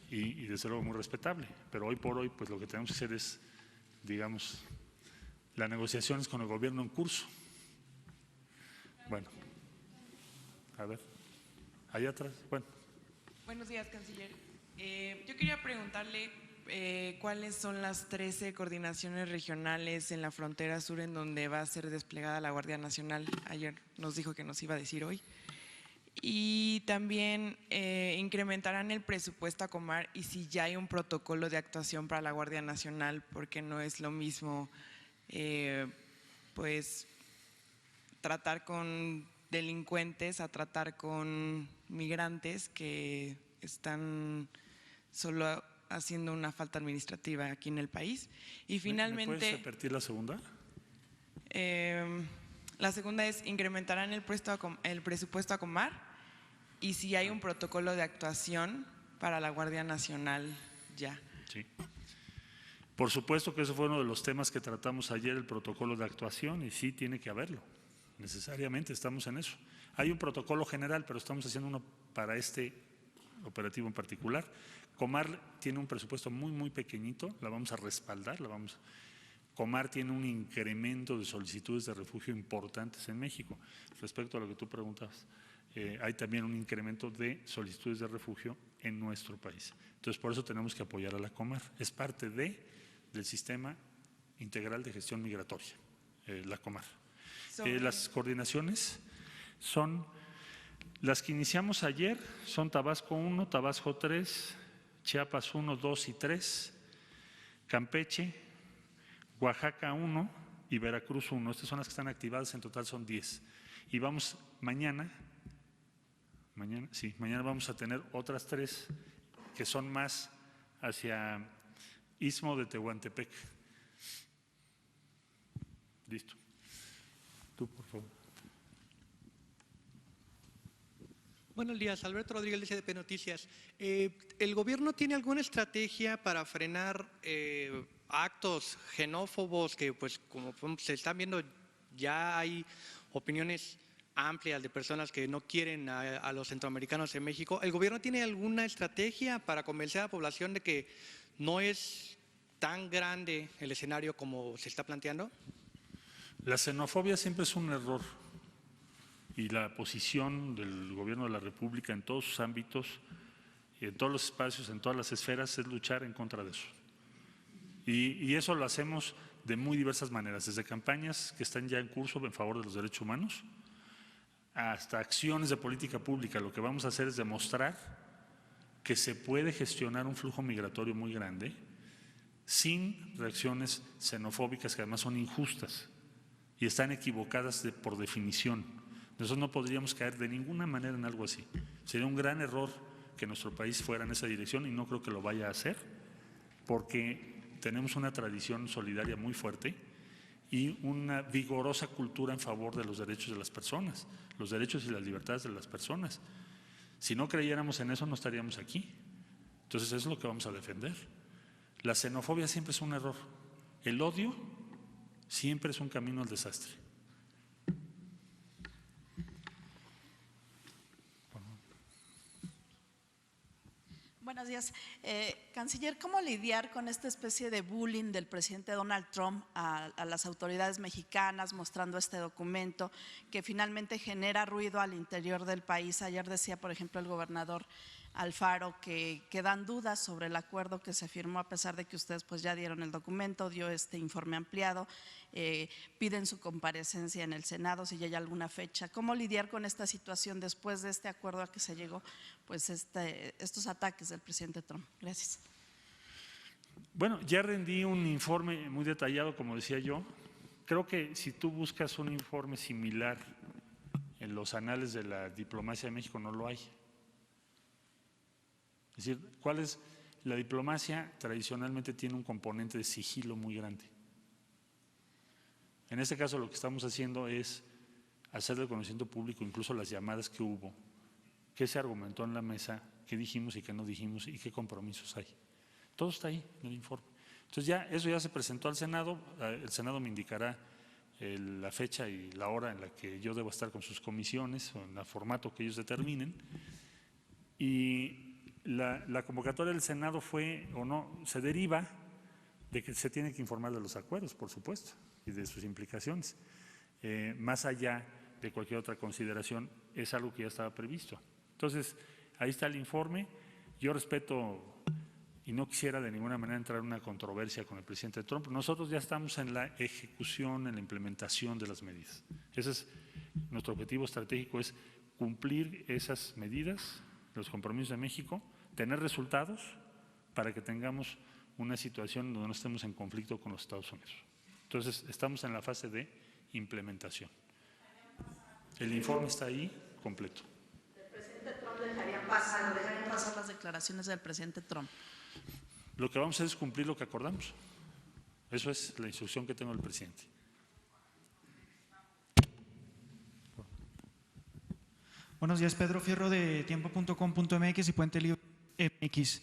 y desde luego muy respetable, pero hoy por hoy pues lo que tenemos que hacer es, digamos, las negociaciones con el gobierno en curso. Bueno, a ver, allá atrás, bueno. Buenos días, canciller. Yo quería preguntarle ¿cuáles son las 13 coordinaciones regionales en la frontera sur en donde va a ser desplegada la Guardia Nacional? Ayer nos dijo que nos iba a decir hoy. Y también incrementarán el presupuesto a Comar, y si ya hay un protocolo de actuación para la Guardia Nacional, porque no es lo mismo pues tratar con delincuentes a tratar con migrantes que están solo haciendo una falta administrativa aquí en el país. Y finalmente… ¿Me puedes repetir la segunda? La segunda es, incrementarán el presupuesto a Comar, y si hay un protocolo de actuación para la Guardia Nacional ya. Sí. Por supuesto que eso fue uno de los temas que tratamos ayer, el protocolo de actuación, y sí tiene que haberlo, necesariamente estamos en eso. Hay un protocolo general, pero estamos haciendo uno para este operativo en particular. Comar tiene un presupuesto muy pequeñito, la vamos a respaldar, Comar tiene un incremento de solicitudes de refugio importantes en México. Respecto a lo que tú preguntabas, hay también un incremento de solicitudes de refugio en nuestro país. Entonces, por eso tenemos que apoyar a la Comar. Es parte del sistema integral de gestión migratoria, la Comar. Las coordinaciones son las que iniciamos ayer, son Tabasco 1, Tabasco 3, Chiapas 1, 2 y 3, Campeche, Oaxaca 1 y Veracruz 1. Estas son las que están activadas, en total son 10. Y vamos mañana vamos a tener otras 3 que son más hacia Istmo de Tehuantepec. Listo. Tú, por favor. Buenos días, Alberto Rodríguez de SDP Noticias. ¿El gobierno tiene alguna estrategia para frenar actos xenófobos que, pues, como se están viendo, ya hay opiniones amplias de personas que no quieren a los centroamericanos en México? ¿El gobierno tiene alguna estrategia para convencer a la población de que no es tan grande el escenario como se está planteando? La xenofobia siempre es un error, y la posición del gobierno de la República en todos sus ámbitos, y en todos los espacios, en todas las esferas, es luchar en contra de eso. Y eso lo hacemos de muy diversas maneras, desde campañas que están ya en curso en favor de los derechos humanos, hasta acciones de política pública. Lo que vamos a hacer es demostrar que se puede gestionar un flujo migratorio muy grande sin reacciones xenofóbicas que además son injustas y están equivocadas por definición. Nosotros no podríamos caer de ninguna manera en algo así. Sería un gran error que nuestro país fuera en esa dirección, y no creo que lo vaya a hacer, porque tenemos una tradición solidaria muy fuerte y una vigorosa cultura en favor de los derechos de las personas, los derechos y las libertades de las personas. Si no creyéramos en eso, no estaríamos aquí. Entonces, eso es lo que vamos a defender. La xenofobia siempre es un error. El odio siempre es un camino al desastre. Buenos días. Canciller, ¿cómo lidiar con esta especie de bullying del presidente Donald Trump a las autoridades mexicanas, mostrando este documento que finalmente genera ruido al interior del país? Ayer decía, por ejemplo, el gobernador Alfaro que dan dudas sobre el acuerdo que se firmó, a pesar de que ustedes pues ya dieron el documento, dio este informe ampliado, piden su comparecencia en el Senado si ya hay alguna fecha. ¿Cómo lidiar con esta situación después de este acuerdo a que se llegó, pues estos ataques del presidente Trump? Gracias. Bueno, ya rendí un informe muy detallado, como decía yo. Creo que si tú buscas un informe similar en los anales de la diplomacia de México, no lo hay. Es decir, ¿cuál es? La diplomacia tradicionalmente tiene un componente de sigilo muy grande. En este caso lo que estamos haciendo es hacer de conocimiento público incluso las llamadas que hubo, qué se argumentó en la mesa, qué dijimos y qué no dijimos y qué compromisos hay. Todo está ahí en el informe. Entonces eso ya se presentó al Senado, el Senado me indicará la fecha y la hora en la que yo debo estar con sus comisiones o en el formato que ellos determinen. Y la convocatoria del Senado fue o no, se deriva de que se tiene que informar de los acuerdos, por supuesto, y de sus implicaciones. Más allá de cualquier otra consideración, es algo que ya estaba previsto. Entonces, ahí está el informe. Yo respeto y no quisiera de ninguna manera entrar en una controversia con el presidente Trump. Nosotros ya estamos en la ejecución, en la implementación de las medidas. Ese es nuestro objetivo estratégico, es cumplir esas medidas, los compromisos de México, tener resultados para que tengamos una situación donde no estemos en conflicto con los Estados Unidos. Entonces, estamos en la fase de implementación. El informe está ahí completo. ¿El presidente Trump dejarían pasar las declaraciones del presidente Trump? Lo que vamos a hacer es cumplir lo que acordamos. Eso es la instrucción que tengo del presidente. Buenos días, Pedro Fierro de tiempo.com.mx y Puente Libre MX.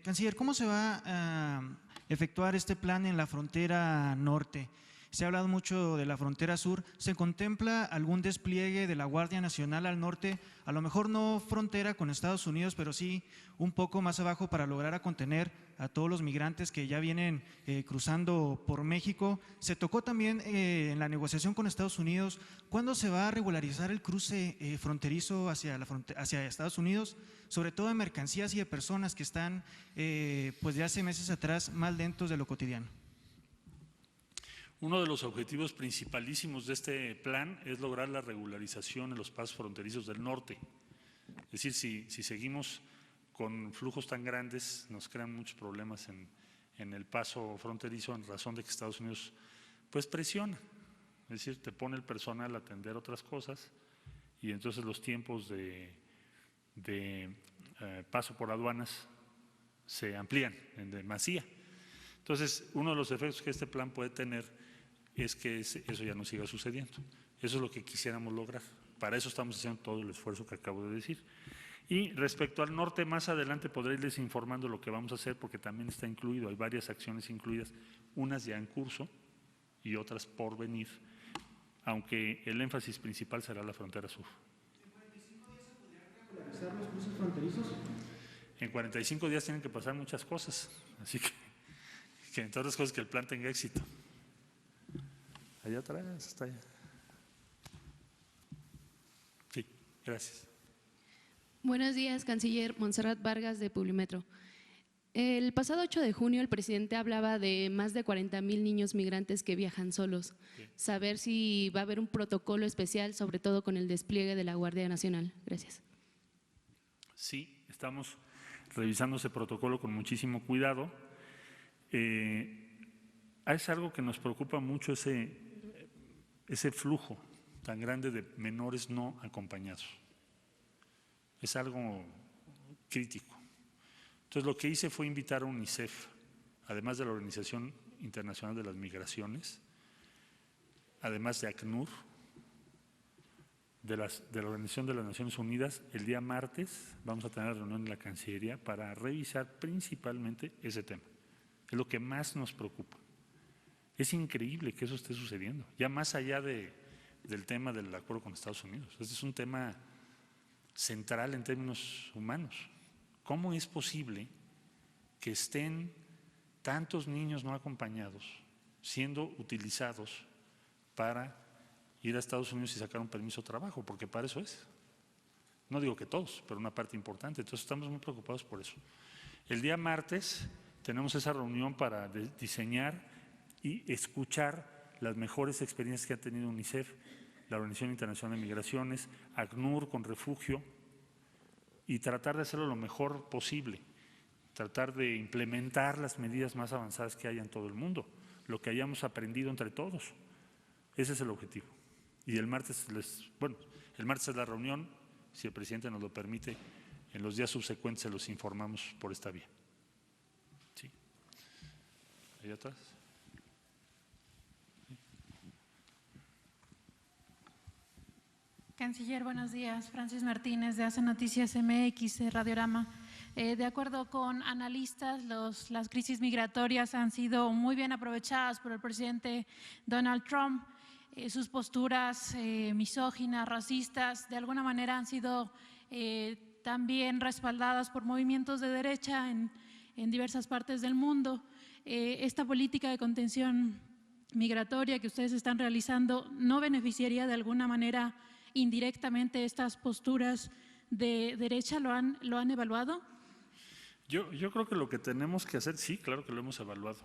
Canciller, ¿cómo se va a efectuar este plan en la frontera norte? Se ha hablado mucho de la frontera sur. ¿Se contempla algún despliegue de la Guardia Nacional al norte? A lo mejor no frontera con Estados Unidos, pero sí un poco más abajo para lograr a contener a todos los migrantes que ya vienen cruzando por México. Se tocó también en la negociación con Estados Unidos. ¿Cuándo se va a regularizar el cruce fronterizo hacia Estados Unidos? Sobre todo de mercancías y de personas que están pues de hace meses atrás más lentos de lo cotidiano. Uno de los objetivos principalísimos de este plan es lograr la regularización en los pasos fronterizos del norte. Es decir, si seguimos con flujos tan grandes, nos crean muchos problemas en el paso fronterizo en razón de que Estados Unidos pues presiona. Es decir, te pone el personal a atender otras cosas y entonces los tiempos de paso por aduanas se amplían en demasía. Entonces, uno de los efectos que este plan puede tener es que eso ya no siga sucediendo. Eso es lo que quisiéramos lograr. Para eso estamos haciendo todo el esfuerzo que acabo de decir. Y respecto al norte, más adelante podré irles informando lo que vamos a hacer porque también está incluido, hay varias acciones incluidas, unas ya en curso y otras por venir, aunque el énfasis principal será la frontera sur. ¿En 45 días se podrían regularizar los cruces fronterizos? En 45 días tienen que pasar muchas cosas, así que entre otras cosas que el plan tenga éxito. Allá atrás, hasta allá. Sí, gracias. Buenos días, canciller. Montserrat Vargas de Publimetro. El pasado 8 de junio el presidente hablaba de más de 40,000 niños migrantes que viajan solos. Sí. Saber si va a haber un protocolo especial, sobre todo con el despliegue de la Guardia Nacional. Gracias. Sí, estamos revisando ese protocolo con muchísimo cuidado. Es algo que nos preocupa mucho, ese flujo tan grande de menores no acompañados. Es algo crítico. Entonces, lo que hice fue invitar a UNICEF, además de la Organización Internacional de las Migraciones, además de ACNUR, de la Organización de las Naciones Unidas. El día martes vamos a tener reunión en la Cancillería para revisar principalmente ese tema. Es lo que más nos preocupa. Es increíble que eso esté sucediendo, ya más allá del tema del acuerdo con Estados Unidos. Este es un tema central en términos humanos. ¿Cómo es posible que estén tantos niños no acompañados siendo utilizados para ir a Estados Unidos y sacar un permiso de trabajo? Porque para eso es. No digo que todos, pero una parte importante. Entonces estamos muy preocupados por eso. El día martes tenemos esa reunión para diseñar y escuchar las mejores experiencias que ha tenido UNICEF, la Organización Internacional de Migraciones, ACNUR con refugio, y tratar de hacerlo lo mejor posible, tratar de implementar las medidas más avanzadas que haya en todo el mundo, lo que hayamos aprendido entre todos. Ese es el objetivo. Y el martes es la reunión, si el presidente nos lo permite, en los días subsecuentes se los informamos por esta vía. ¿Sí? Ahí atrás. Canciller, buenos días. Francis Martínez de Hace Noticias MX, de Radiorama. De acuerdo con analistas, las crisis migratorias han sido muy bien aprovechadas por el presidente Donald Trump. Sus posturas misóginas, racistas, de alguna manera han sido también respaldadas por movimientos de derecha en diversas partes del mundo. Esta política de contención migratoria que ustedes están realizando, ¿no beneficiaría de alguna manera indirectamente estas posturas de derecha? ¿Lo han evaluado? Yo creo que lo que tenemos que hacer, sí, claro que lo hemos evaluado.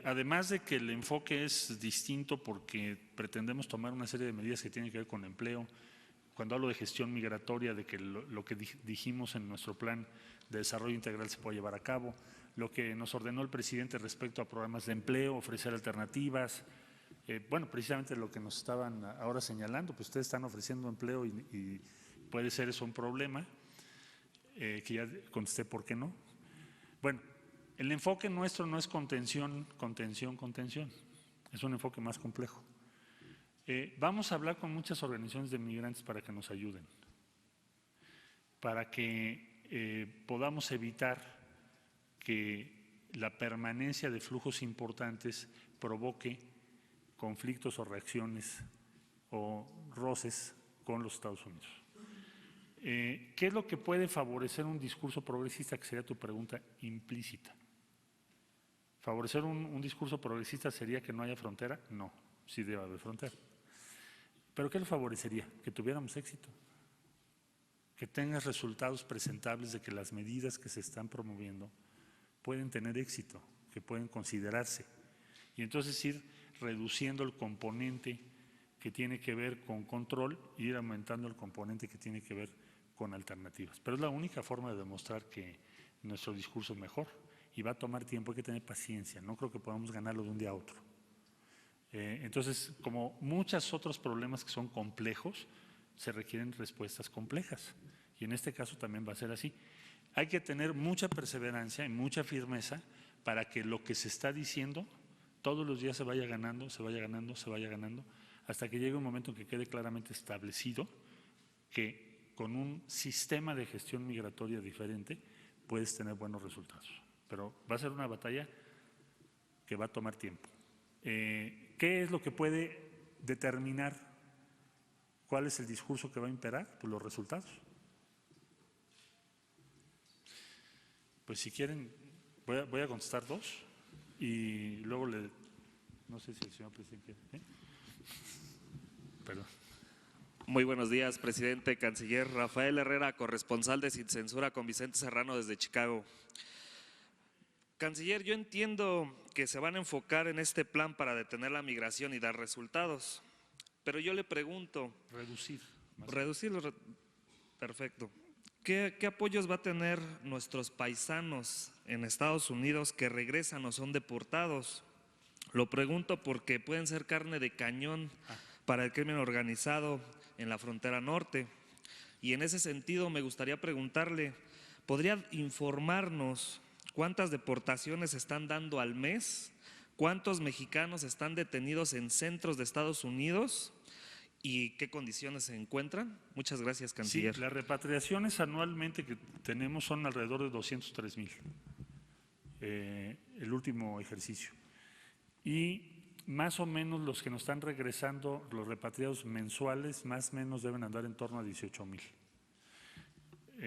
Además de que el enfoque es distinto porque pretendemos tomar una serie de medidas que tienen que ver con empleo. Cuando hablo de gestión migratoria, de que lo que dijimos en nuestro plan de desarrollo integral se puede llevar a cabo, lo que nos ordenó el presidente respecto a programas de empleo, ofrecer alternativas. Bueno, precisamente lo que nos estaban ahora señalando, pues ustedes están ofreciendo empleo y puede ser eso un problema, que ya contesté por qué no. Bueno, el enfoque nuestro no es contención, es un enfoque más complejo. Vamos a hablar con muchas organizaciones de migrantes para que nos ayuden, para que podamos evitar que la permanencia de flujos importantes provoque conflictos o reacciones o roces con los Estados Unidos. ¿Qué es lo que puede favorecer un discurso progresista? Que sería tu pregunta implícita. ¿Favorecer un discurso progresista sería que no haya frontera? No, sí debe haber frontera. ¿Pero qué lo favorecería? Que tuviéramos éxito, que tengas resultados presentables de que las medidas que se están promoviendo pueden tener éxito, que pueden considerarse. Y entonces ir reduciendo el componente que tiene que ver con control e ir aumentando el componente que tiene que ver con alternativas. Pero es la única forma de demostrar que nuestro discurso es mejor y va a tomar tiempo, hay que tener paciencia, no creo que podamos ganarlo de un día a otro. Entonces, como muchos otros problemas que son complejos, se requieren respuestas complejas y en este caso también va a ser así. Hay que tener mucha perseverancia y mucha firmeza para que lo que se está diciendo todos los días se vaya ganando, hasta que llegue un momento en que quede claramente establecido que con un sistema de gestión migratoria diferente puedes tener buenos resultados. Pero va a ser una batalla que va a tomar tiempo. ¿Qué es lo que puede determinar cuál es el discurso que va a imperar? Pues los resultados. Pues si quieren, voy a contestar dos y luego no sé si el señor presidente quiere. Perdón. Muy buenos días, presidente, canciller. Rafael Herrera, corresponsal de Sin Censura con Vicente Serrano desde Chicago. Canciller, yo entiendo que se van a enfocar en este plan para detener la migración y dar resultados, pero yo le pregunto… Reducirlo, perfecto. ¿Qué apoyos va a tener nuestros paisanos en Estados Unidos que regresan o son deportados? Lo pregunto porque pueden ser carne de cañón para el crimen organizado en la frontera norte. Y en ese sentido me gustaría preguntarle, ¿podría informarnos cuántas deportaciones se están dando al mes? ¿Cuántos mexicanos están detenidos en centros de Estados Unidos? ¿Y qué condiciones se encuentran? Muchas gracias, canciller. Sí, las repatriaciones anualmente que tenemos son alrededor de 203,000, el último ejercicio. Y más o menos los que nos están regresando, los repatriados mensuales, más o menos deben andar en torno a 18,000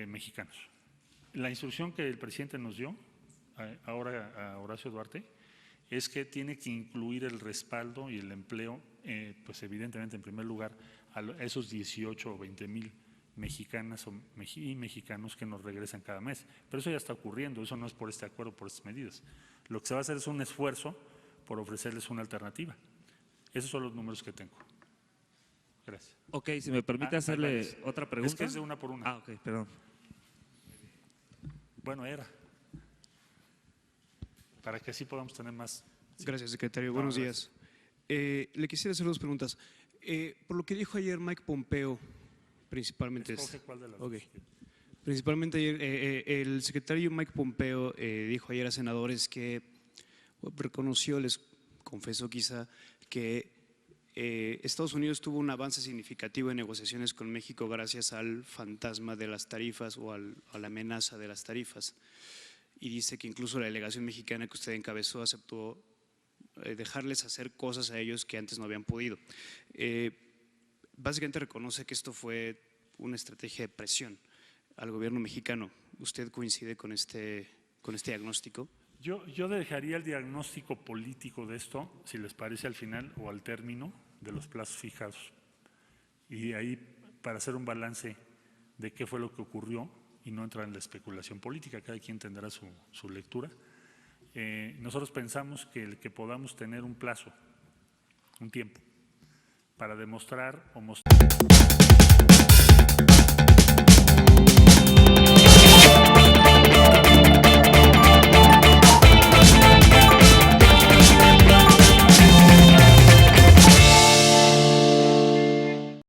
mexicanos. La instrucción que el presidente nos dio, ahora a Horacio Duarte, es que tiene que incluir el respaldo y el empleo, pues evidentemente en primer lugar a esos 18 o 20,000 mexicanas y mexicanos que nos regresan cada mes. Pero eso ya está ocurriendo, eso no es por este acuerdo, por estas medidas. Lo que se va a hacer es un esfuerzo por ofrecerles una alternativa. Esos son los números que tengo. Gracias. Ok, si me permite hacerle otra pregunta. Es que es de una por una. Ah, ok, perdón. Bueno, para que así podamos tener más. Gracias, secretario. Buenos días. Le quisiera hacer dos preguntas. Por lo que dijo ayer Mike Pompeo, principalmente… Escoge cuál de las dos. Principalmente ayer, el secretario Mike Pompeo dijo ayer a senadores que reconoció, les confesó quizá, que Estados Unidos tuvo un avance significativo en negociaciones con México gracias al fantasma de las tarifas o a la amenaza de las tarifas. Y dice que incluso la delegación mexicana que usted encabezó aceptó dejarles hacer cosas a ellos que antes no habían podido. Básicamente reconoce que esto fue una estrategia de presión al gobierno mexicano. ¿Usted coincide con este diagnóstico? Yo dejaría el diagnóstico político de esto, si les parece, al final o al término de los plazos fijados. Y ahí, para hacer un balance de qué fue lo que ocurrió y no entrar en la especulación política, cada quien tendrá su lectura. Nosotros pensamos que el que podamos tener un plazo, un tiempo, para demostrar o mostrar